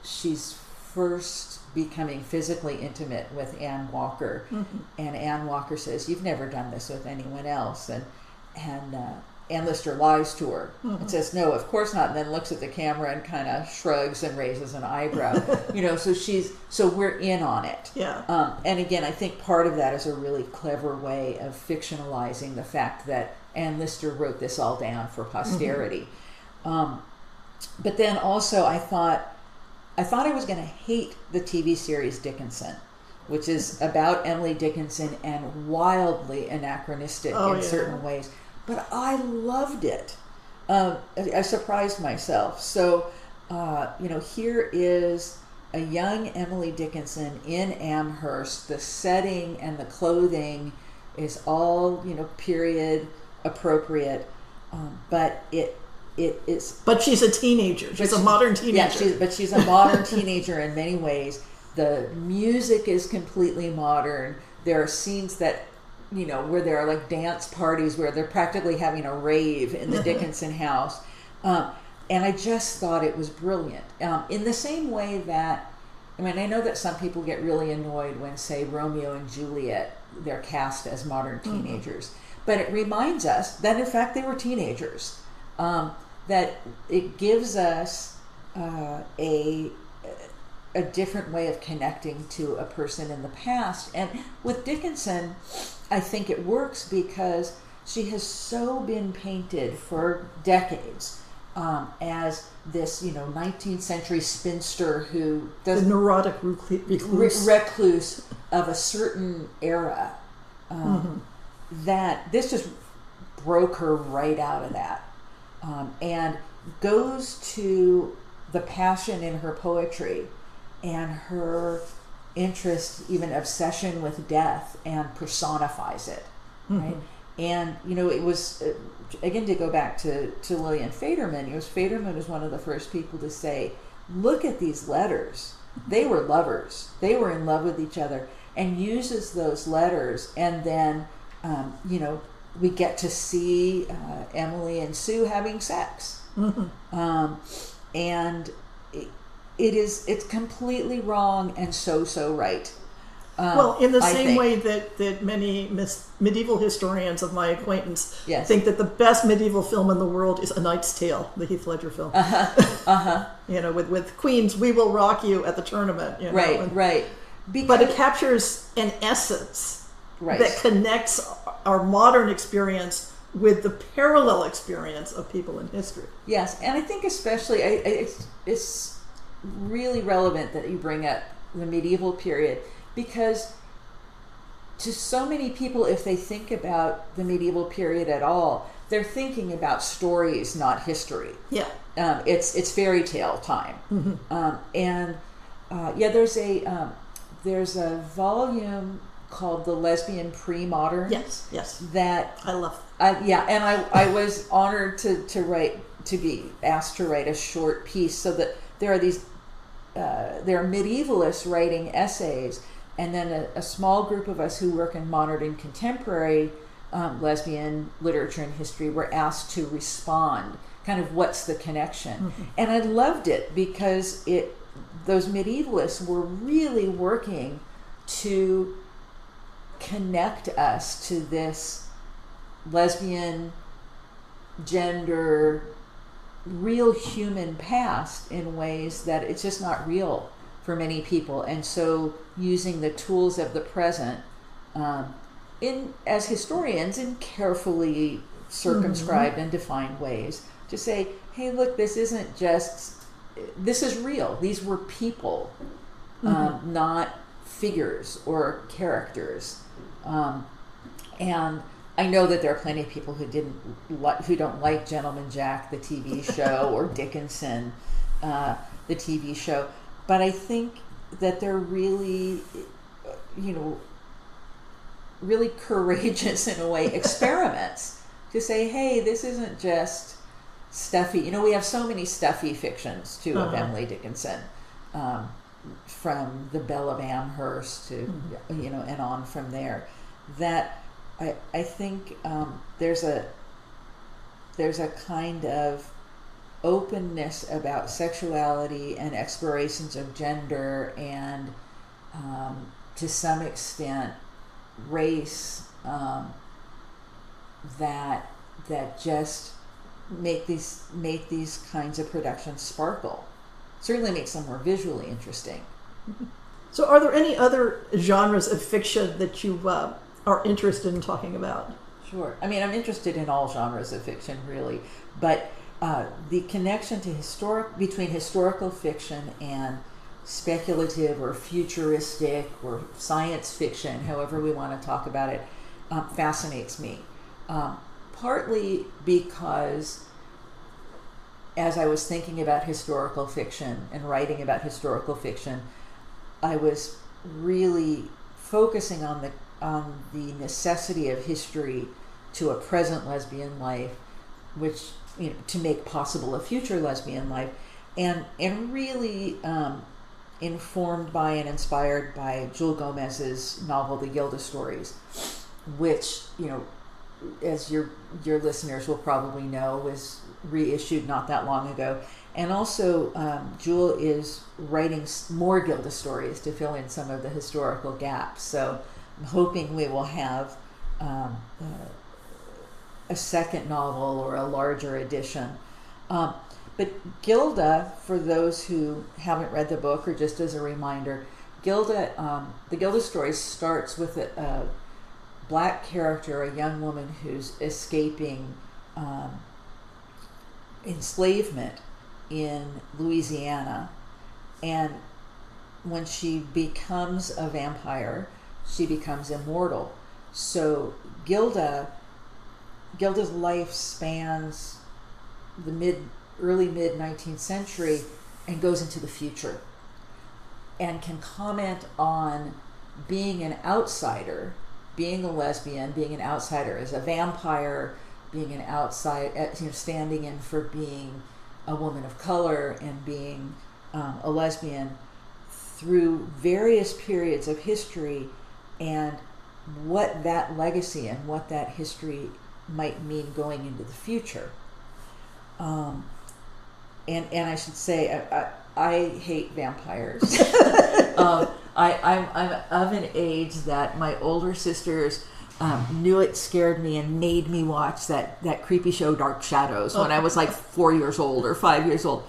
she's first becoming physically intimate with Ann Walker, and Ann Walker says, "You've never done this with anyone else," and Ann Lister lies to her and says, "No, of course not," and then looks at the camera and kind of shrugs and raises an eyebrow. You know, so we're in on it. Yeah. And again, I think part of that is a really clever way of fictionalizing the fact that Ann Lister wrote this all down for posterity. But then also I thought I was going to hate the TV series Dickinson, which is about Emily Dickinson and wildly anachronistic in certain ways. But I loved it. I surprised myself. So, you know, here is a young Emily Dickinson in Amherst. The setting and the clothing is all, you know, period appropriate, but it is. But she's a teenager. She's a modern teenager. Yeah, she's a modern teenager in many ways. The music is completely modern. There are scenes that, you know, where there are like dance parties where they're practically having a rave in the Dickinson house. And I just thought it was brilliant. In the same way that, I mean, I know that some people get really annoyed when, say, Romeo and Juliet, they're cast as modern teenagers. But it reminds us that, in fact, they were teenagers. That it gives us a different way of connecting to a person in the past. And with Dickinson, I think it works because she has so been painted for decades as this, you know, 19th century spinster who does the neurotic recluse of a certain era. That this just broke her right out of that, and goes to the passion in her poetry and her interest, even obsession with death, and personifies it, right? And, you know, it was, again, to go back to Lillian Faderman, Faderman was one of the first people to say, look at these letters. They were lovers. They were in love with each other, and uses those letters, and then, you know, we get to see Emily and Sue having sex. And it's completely wrong and so right. Well, in the same way that many medieval historians of my acquaintance think that the best medieval film in the world is A Knight's Tale, the Heath Ledger film. You know, with Queen's "We Will Rock You" at the tournament. You know, right. But it captures an essence that connects our modern experience with the parallel experience of people in history. Yes, and I think especially it's really relevant that you bring up the medieval period, because to so many people, if they think about the medieval period at all, they're thinking about stories, not history. Yeah. It's fairy tale time. There's a volume called The Lesbian Pre-Modern. Yes, yes. That I love. yeah, and I was honored to be asked to write a short piece, so that there are medievalists writing essays, and then a small group of us who work in modern and contemporary lesbian literature and history were asked to respond, kind of what's the connection. Mm-hmm. And I loved it because those medievalists were really working to connect us to this lesbian, gender, real human past in ways that it's just not real for many people. And so using the tools of the present as historians in carefully circumscribed mm-hmm. and defined ways to say, hey, look, this is real. These were people, mm-hmm. Not figures or characters. And I know that there are plenty of people who don't like Gentleman Jack, the TV show, or Dickinson, the TV show. But I think that they're really, really courageous in a way experiments to say, hey, this isn't just stuffy. We have so many stuffy fictions too of Emily Dickinson, from the Belle of Amherst to mm-hmm. And on from there. That I think there's a kind of openness about sexuality and explorations of gender and to some extent race that just make these kinds of productions sparkle. Certainly makes them more visually interesting. So are there any other genres of fiction that you are interested in talking about? Sure. I mean, I'm interested in all genres of fiction, really, but the connection between historical fiction and speculative or futuristic or science fiction, however we want to talk about it, fascinates me. Partly because as I was thinking about historical fiction and writing about historical fiction, I was really focusing on the necessity of history to a present lesbian life, which to make possible a future lesbian life, and really informed by and inspired by Jewel Gomez's novel The Gilda Stories, which as your listeners will probably know, was reissued not that long ago. And also, Jewel is writing more Gilda stories to fill in some of the historical gaps. So I'm hoping we will have a second novel or a larger edition. But Gilda, for those who haven't read the book, or just as a reminder, the Gilda Stories starts with a Black character, a young woman who's escaping enslavement in Louisiana, and when she becomes a vampire, she becomes immortal. So Gilda's life spans the early mid 19th century and goes into the future, and can comment on being an outsider, being a lesbian, being an outsider as a vampire, being an outside, standing in for being a woman of color and being a lesbian through various periods of history, and what that legacy and what that history might mean going into the future. And I should say, I hate vampires. I'm of an age that my older sisters knew it scared me and made me watch that creepy show Dark Shadows when I was like 4 years old or 5 years old.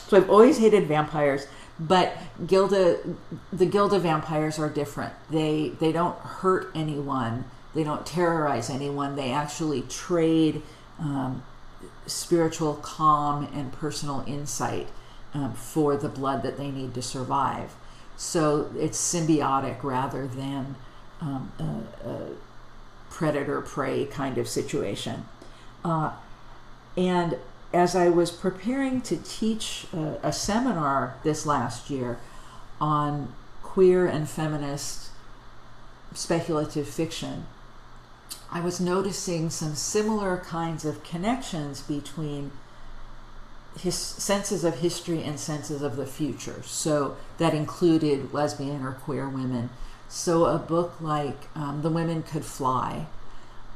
So I've always hated vampires, but the Gilda vampires are different. They don't hurt anyone. They don't terrorize anyone. They actually trade spiritual calm and personal insight for the blood that they need to survive. So it's symbiotic rather than a predator-prey kind of situation. And as I was preparing to teach a seminar this last year on queer and feminist speculative fiction, I was noticing some similar kinds of connections between his senses of history and senses of the future. So that included lesbian or queer women. So a book like The Women Could Fly.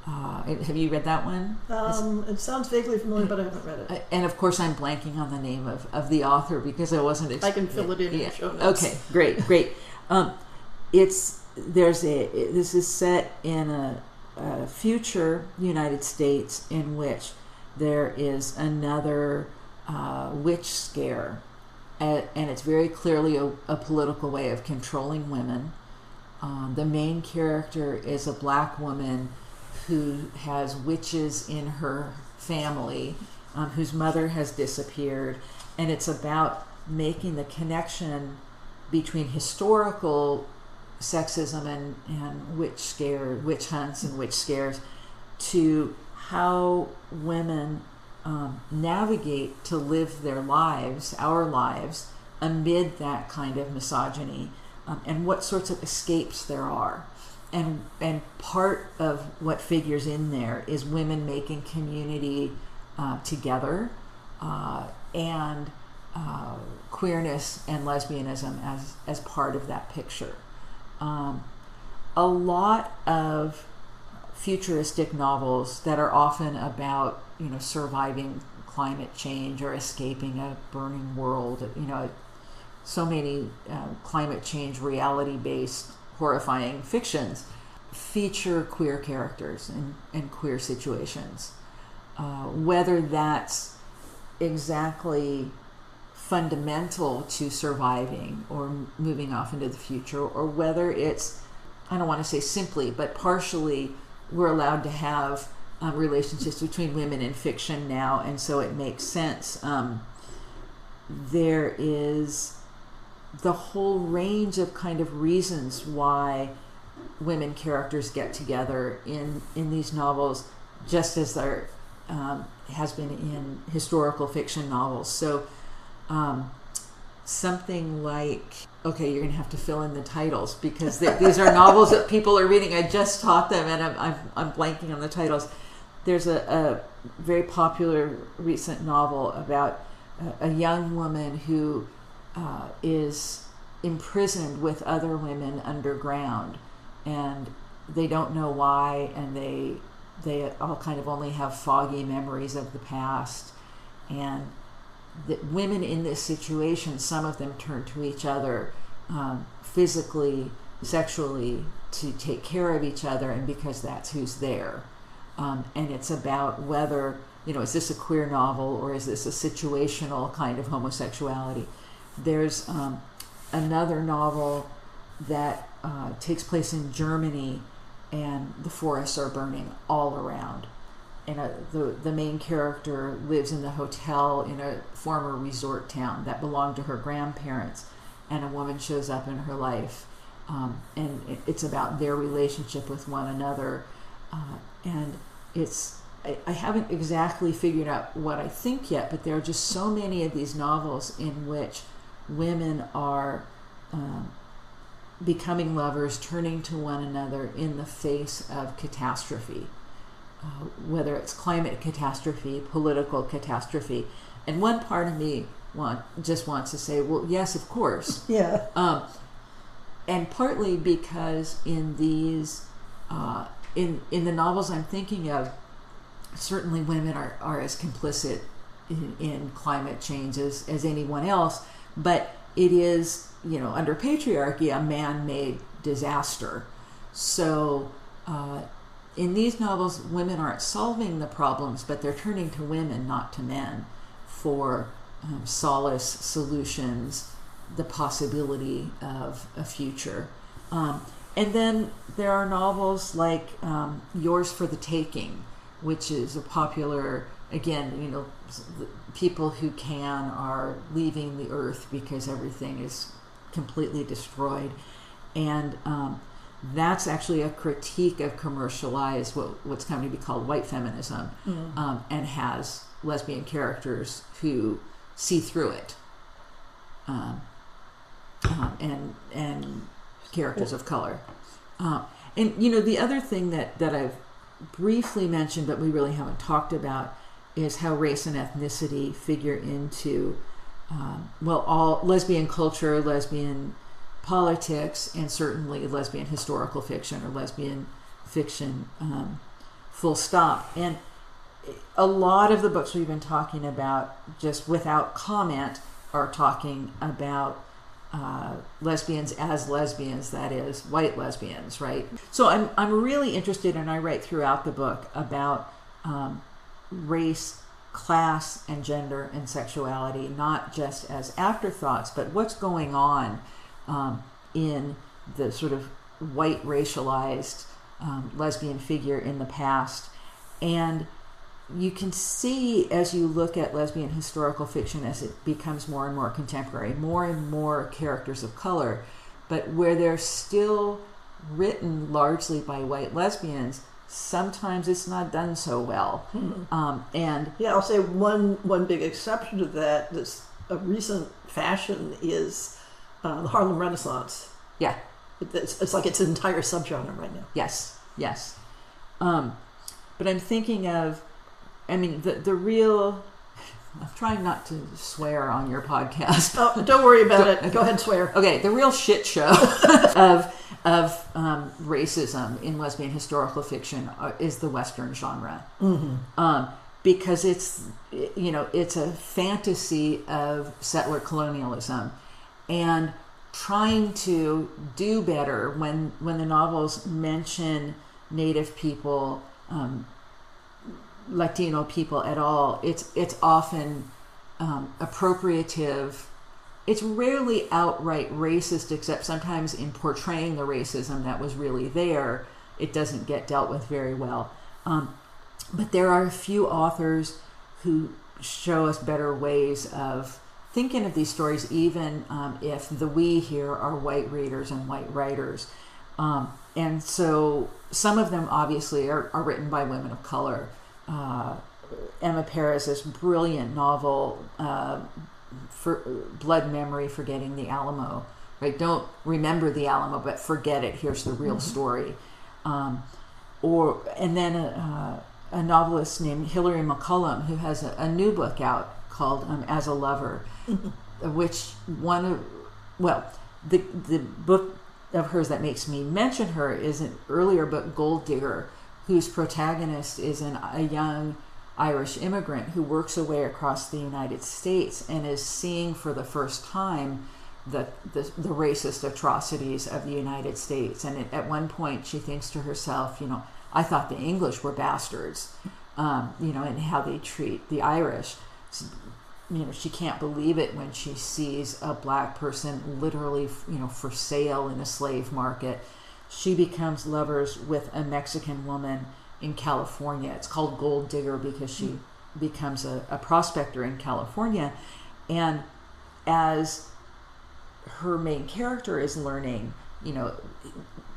Have you read that one? It sounds vaguely familiar, but I haven't read it. And of course, I'm blanking on the name of the author because I wasn't. I can fill it in the show notes. Okay, great. This is set in a future United States in which there is another witch scare, and it's very clearly a political way of controlling women. The main character is a black woman who has witches in her family, whose mother has disappeared, and it's about making the connection between historical sexism and witch hunts and witch scares to how women navigate to live their lives, our lives, amid that kind of misogyny, and what sorts of escapes there are. And part of what figures in there is women making community together, and queerness and lesbianism as part of that picture. A lot of futuristic novels that are often about surviving climate change or escaping a burning world. So many climate change reality-based horrifying fictions feature queer characters and queer situations. Whether that's exactly fundamental to surviving or moving off into the future, or whether it's, I don't want to say simply, but partially, we're allowed to have relationships between women in fiction now, and so it makes sense. There is the whole range of kind of reasons why women characters get together in these novels, just as there has been in historical fiction novels. So something like, okay, you're going to have to fill in the titles because these are novels that people are reading. I just taught them, and I'm blanking on the titles. There's a very popular recent novel about a young woman who is imprisoned with other women underground, and they don't know why, and they all kind of only have foggy memories of the past. And the women in this situation, some of them turn to each other physically, sexually, to take care of each other, and because that's who's there. And it's about whether, is this a queer novel or is this a situational kind of homosexuality? There's another novel that takes place in Germany, and the forests are burning all around. And the main character lives in the hotel in a former resort town that belonged to her grandparents, and a woman shows up in her life, and it's about their relationship with one another. And I haven't exactly figured out what I think yet, but there are just so many of these novels in which women are becoming lovers, turning to one another in the face of catastrophe, whether it's climate catastrophe, political catastrophe. And one part of me just wants to say, well, yes, of course. Yeah. And partly because in these, in the novels I'm thinking of, certainly women are as complicit in climate change as anyone else, but it is, under patriarchy, a man-made disaster. So in these novels, women aren't solving the problems, but they're turning to women, not to men, for solace, solutions, the possibility of a future. And then there are novels like Yours for the Taking, which is a popular, again, people who can are leaving the earth because everything is completely destroyed. And that's actually a critique of commercialized, what's coming to be called white feminism, and has lesbian characters who see through it, and characters of color. And, you know, the other thing that I've briefly mentioned, but we really haven't talked about, is how race and ethnicity figure into, all lesbian culture, lesbian politics, and certainly lesbian historical fiction or lesbian fiction, full stop. And a lot of the books we've been talking about, just without comment, are talking about lesbians as lesbians, that is, white lesbians, right? So I'm really interested, and I write throughout the book about race, class, and gender and sexuality, not just as afterthoughts, but what's going on in the sort of white racialized lesbian figure in the past. And you can see, as you look at lesbian historical fiction, as it becomes more and more contemporary, more and more characters of color, but where they're still written largely by white lesbians, sometimes it's not done so well. And yeah, I'll say one big exception to that, that's a recent fashion, is the Harlem Renaissance. Yeah. It's like it's an entire subgenre right now. Yes. But I'm thinking of, the real, I'm trying not to swear on your podcast. Oh, don't worry about it. Go ahead and swear. Okay, the real shit show of racism in lesbian historical fiction is the Western genre. Because it's a fantasy of settler colonialism, and trying to do better when the novels mention Native people, Latino people at all, it's often appropriative. It's rarely outright racist, except sometimes in portraying the racism that was really there, it doesn't get dealt with very well. But there are a few authors who show us better ways of thinking of these stories, even if the we here are white readers and white writers. And so some of them obviously are written by women of color. Emma Perez's brilliant novel, for Blood Memory, Forgetting the Alamo, right? Don't remember the Alamo, but forget it. Here's the real story. And then a novelist named Hilary McCollum, who has a new book out called As a Lover, which the book of hers that makes me mention her is an earlier book, Gold Digger, whose protagonist is a young Irish immigrant who works her way across the United States and is seeing for the first time the racist atrocities of the United States. And at one point she thinks to herself, I thought the English were bastards, and how they treat the Irish. She can't believe it when she sees a black person literally, for sale in a slave market. She becomes lovers with a Mexican woman in California. It's called Gold Digger because she becomes a prospector in California. And as her main character is learning,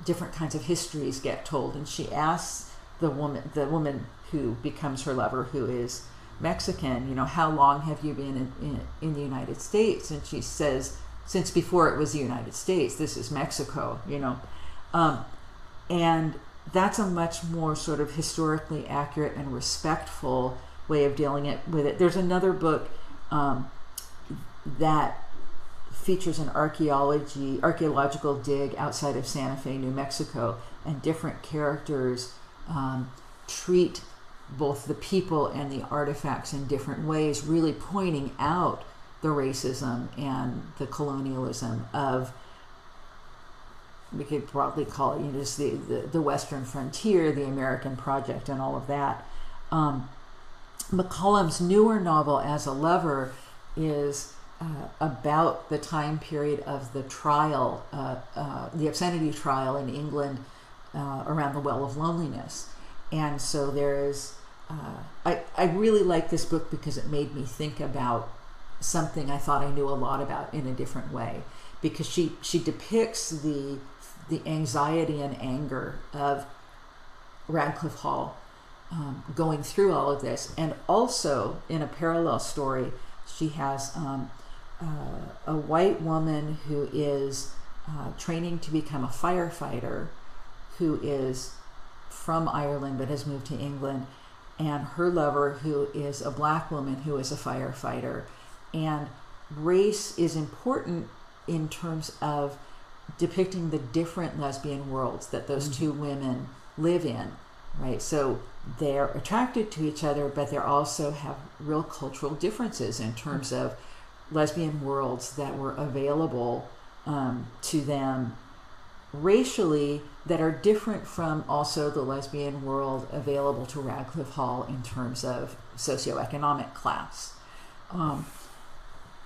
different kinds of histories get told, and she asks the woman who becomes her lover, who is Mexican, how long have you been in the United States? And she says, since before it was the United States, this is Mexico, and that's a much more sort of historically accurate and respectful way of dealing with it. There's another book that features an archaeological dig outside of Santa Fe, New Mexico, and different characters treat both the people and the artifacts in different ways, really pointing out the racism and the colonialism of, we could probably call it, just the Western frontier, the American project, and all of that. McCollum's newer novel, As a Lover, is about the time period of the trial, the obscenity trial in England around the Well of Loneliness. And so there is, I really like this book because it made me think about something I thought I knew a lot about in a different way, because she depicts the anxiety and anger of Radcliffe Hall going through all of this. And also in a parallel story, she has a white woman who is training to become a firefighter, who is from Ireland but has moved to England, and her lover, who is a black woman who is a firefighter. And race is important in terms of depicting the different lesbian worlds that those two women live in, right? So they're attracted to each other, but they also have real cultural differences in terms of lesbian worlds that were available to them racially, that are different from also the lesbian world available to Radcliffe Hall in terms of socioeconomic class.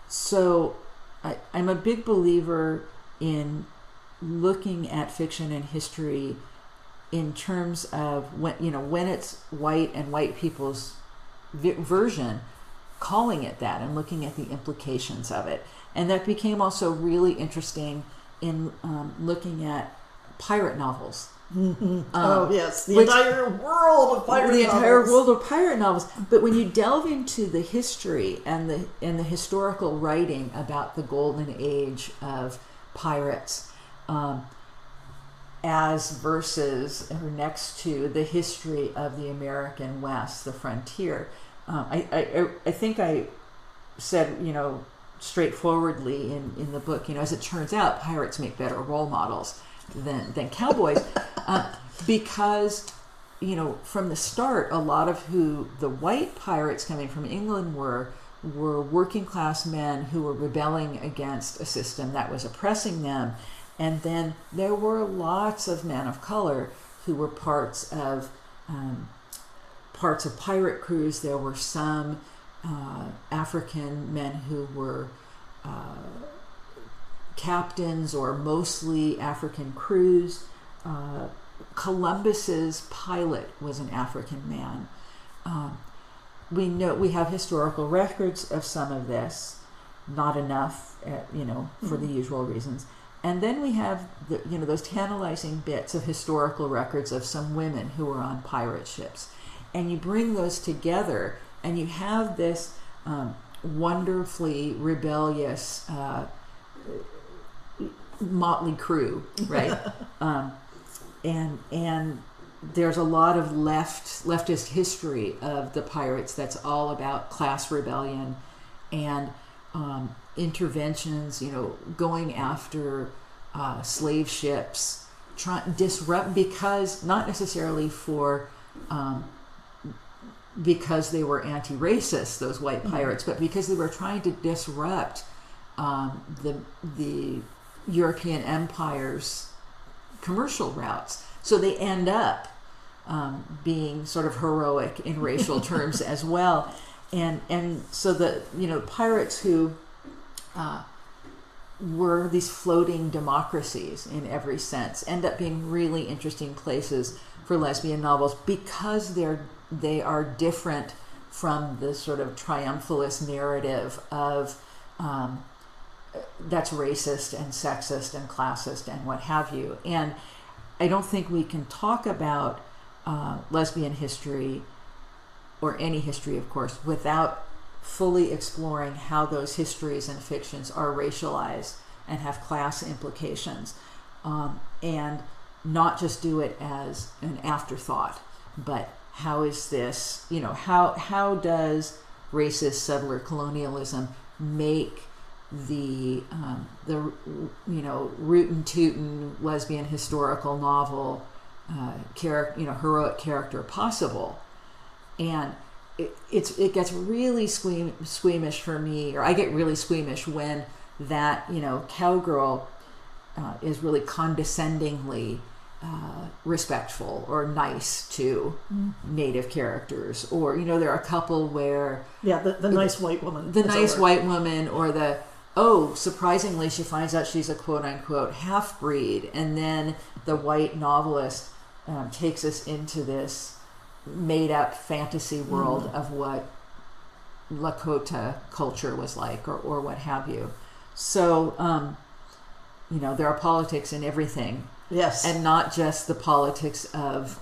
So I'm a big believer in looking at fiction and history in terms of when it's white and white people's version, calling it that and looking at the implications of it. And that became also really interesting in looking at pirate novels. Oh yes, the entire world of pirate novels. The entire world of pirate novels. But when you delve into the history and the historical writing about the golden age of pirates, as versus or next to the history of the American West, the frontier, I think I said, straightforwardly in the book, as it turns out, pirates make better role models than cowboys, because from the start, a lot of who the white pirates coming from England were working class men who were rebelling against a system that was oppressing them. And then there were lots of men of color who were parts of pirate crews. There were some African men who were captains or mostly African crews. Columbus's pilot was an African man. We have historical records of some of this, not enough, for the usual reasons. And then we have those tantalizing bits of historical records of some women who were on pirate ships, and you bring those together, and you have this wonderfully rebellious motley crew, right? And there's a lot of leftist history of the pirates that's all about class rebellion and interventions, going after slave ships, disrupt, because not necessarily because they were anti-racist, those white pirates, but because they were trying to disrupt the European empire's commercial routes. So they end up being sort of heroic in racial terms as well. And so the pirates who were these floating democracies in every sense end up being really interesting places for lesbian novels, because they are different from the sort of triumphalist narrative of that's racist and sexist and classist and what have you. And I don't think we can talk about lesbian history, or any history, of course, without fully exploring how those histories and fictions are racialized and have class implications, and not just do it as an afterthought, but how is this, how does racist settler colonialism make the rootin' tootin' lesbian historical novel heroic character possible? And it gets really squeamish for me, or I get really squeamish when that cowgirl is really condescendingly respectful or nice to native characters, or there are a couple where the nice white woman, white woman, or surprisingly she finds out she's a quote-unquote half-breed, and then the white novelist takes us into this made-up fantasy world of what Lakota culture was like, or what have you. So there are politics in everything. Yes. And not just the politics of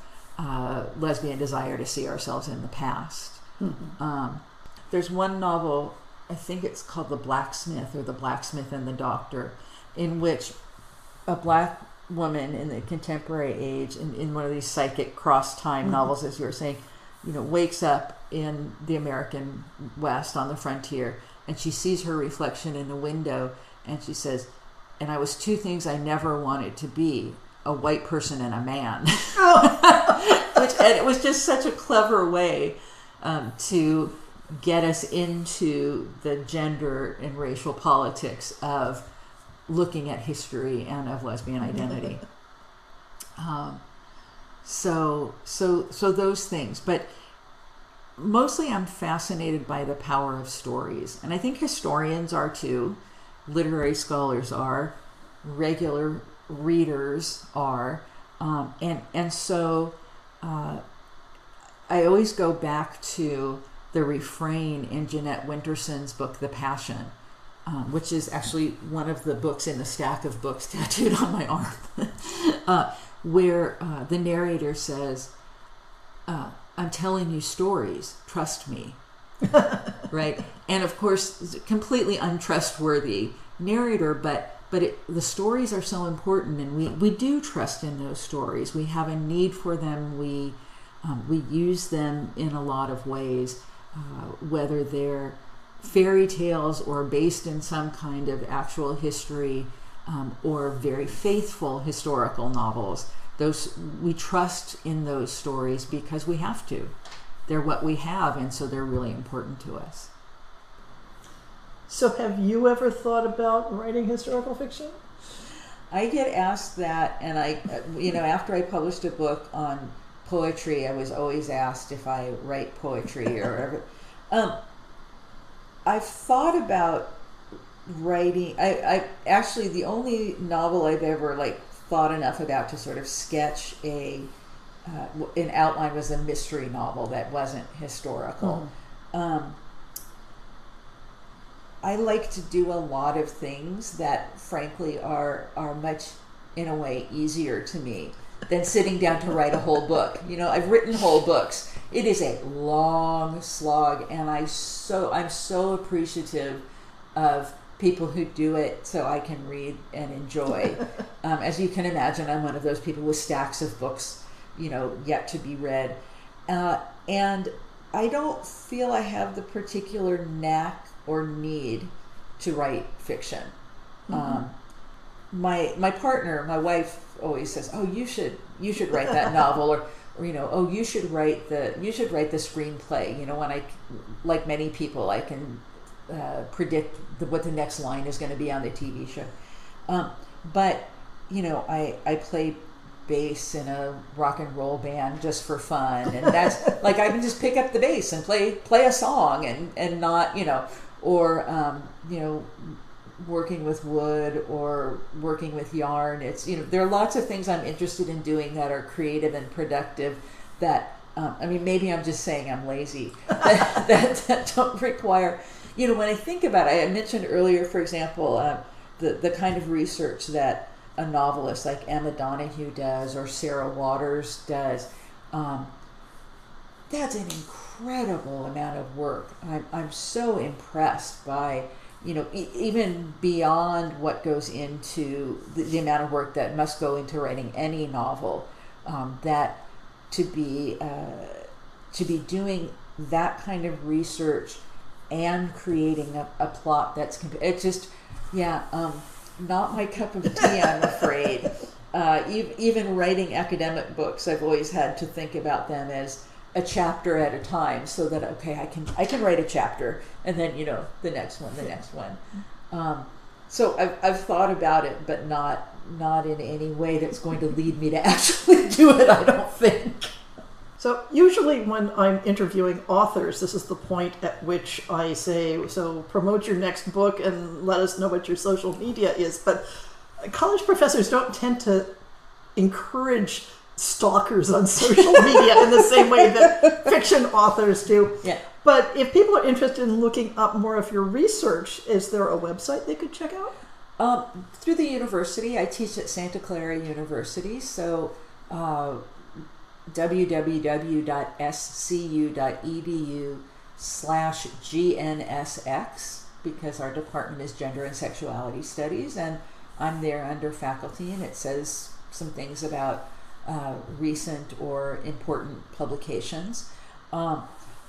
lesbian desire to see ourselves in the past. There's one novel, I think it's called The Blacksmith, or The Blacksmith and the Doctor, in which a black woman in the contemporary age in one of these psychic cross-time novels, as you were saying, wakes up in the American West on the frontier, and she sees her reflection in the window, and she says, and I was two things I never wanted to be, a white person and a man. And it was just such a clever way to get us into the gender and racial politics of looking at history and of lesbian identity. So those things. But mostly I'm fascinated by the power of stories. And I think historians are too. Literary scholars are. Regular readers are. And so I always go back to the refrain in Jeanette Winterson's book, The Passion, which is actually one of the books in the stack of books tattooed on my arm, where the narrator says, I'm telling you stories, trust me. Right? And of course, completely untrustworthy narrator, but the stories are so important, and we do trust in those stories. We have a need for them. We use them in a lot of ways, whether they're fairy tales or based in some kind of actual history, or very faithful historical novels. We trust in those stories because we have to. They're what we have, and so they're really important to us. So have you ever thought about writing historical fiction? I get asked that, and after I published a book on poetry, I was always asked if I write poetry or whatever. I've thought about writing. I actually, the only novel I've ever thought enough about to sort of sketch an outline was a mystery novel that wasn't historical. I like to do a lot of things that, frankly, are much, in a way, easier to me than sitting down to write a whole book. I've written whole books. It is a long slog, and I'm so appreciative of people who do it so I can read and enjoy. As you can imagine, I'm one of those people with stacks of books, yet to be read. And I don't feel I have the particular knack or need to write fiction. My partner, my wife, always says, "Oh, you should write that novel," or "Oh, you should write the screenplay." When I, like many people, I can predict what the next line is going to be on the TV show. But I play bass in a rock and roll band just for fun, and that's I can just pick up the bass and play a song and not or working with wood or working with yarn. It's there are lots of things I'm interested in doing that are creative and productive that maybe I'm just saying I'm lazy that don't require when I think about it. I mentioned earlier, for example, the kind of research that a novelist like Emma Donoghue does or Sarah Waters does. That's an incredible amount of work. I'm so impressed by, even beyond what goes into the amount of work that must go into writing any novel, that to be doing that kind of research and creating a plot it's just, not my cup of tea, I'm afraid. Even writing academic books, I've always had to think about them as a chapter at a time, so that I can write a chapter, and then the next one. So I've thought about it, but not in any way that's going to lead me to actually do it, I don't think. So usually when I'm interviewing authors, this is the point at which I say, so promote your next book and let us know what your social media is. But college professors don't tend to encourage stalkers on social media in the same way that fiction authors do. Yeah. But if people are interested in looking up more of your research, is there a website they could check out? Through the university. I teach at Santa Clara University, so www.scu.edu/GNSX, because our department is Gender and Sexuality Studies, and I'm there under faculty, and it says some things about recent or important publications.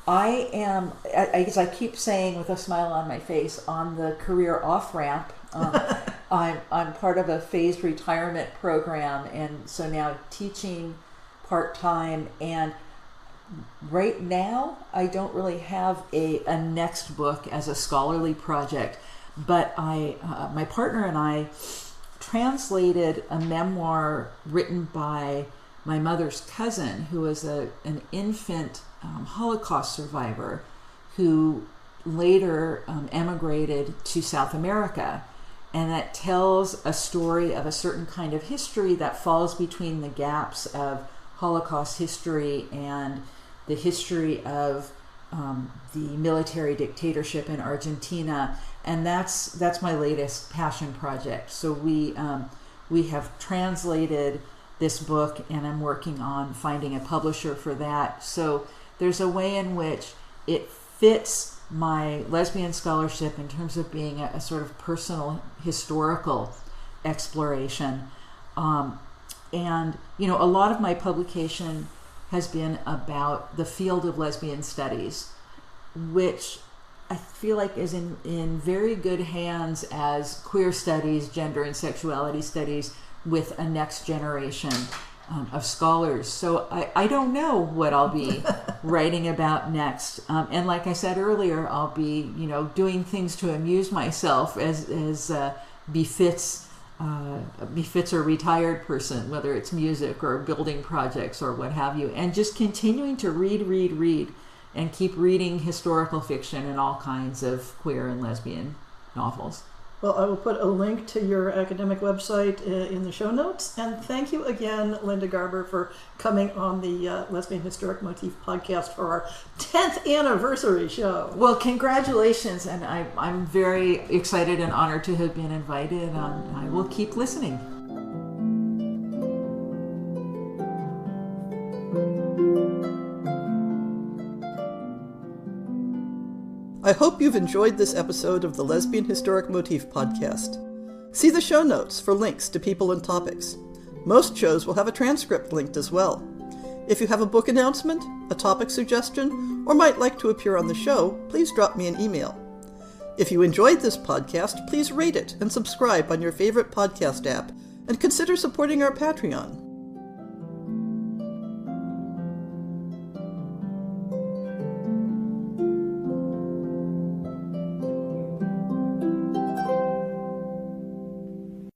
I am, as I keep saying with a smile on my face, on the career off-ramp. I'm part of a phased retirement program, and so now teaching part-time, and right now I don't really have a next book as a scholarly project, but my partner and I translated a memoir written by my mother's cousin, who was an infant Holocaust survivor who later emigrated to South America, and that tells a story of a certain kind of history that falls between the gaps of Holocaust history and the history of the military dictatorship in Argentina, and that's my latest passion project. So we have translated this book, and I'm working on finding a publisher for that. So there's a way in which it fits my lesbian scholarship in terms of being a sort of personal historical exploration. And, a lot of my publication has been about the field of lesbian studies, which I feel like is in very good hands as queer studies, gender and sexuality studies, with a next generation of scholars. So I don't know what I'll be writing about next. And like I said earlier, I'll be, doing things to amuse myself as befits a retired person, whether it's music or building projects or what have you, and just continuing to read, and keep reading historical fiction and all kinds of queer and lesbian novels. Well, I will put a link to your academic website in the show notes. And thank you again, Linda Garber, for coming on the Lesbian Historic Motif podcast for our 10th anniversary show. Well, congratulations. And I'm very excited and honored to have been invited. I will keep listening. I hope you've enjoyed this episode of the Lesbian Historic Motif podcast. See the show notes for links to people and topics. Most shows will have a transcript linked as well. If you have a book announcement, a topic suggestion, or might like to appear on the show, please drop me an email. If you enjoyed this podcast, please rate it and subscribe on your favorite podcast app, and consider supporting our Patreon.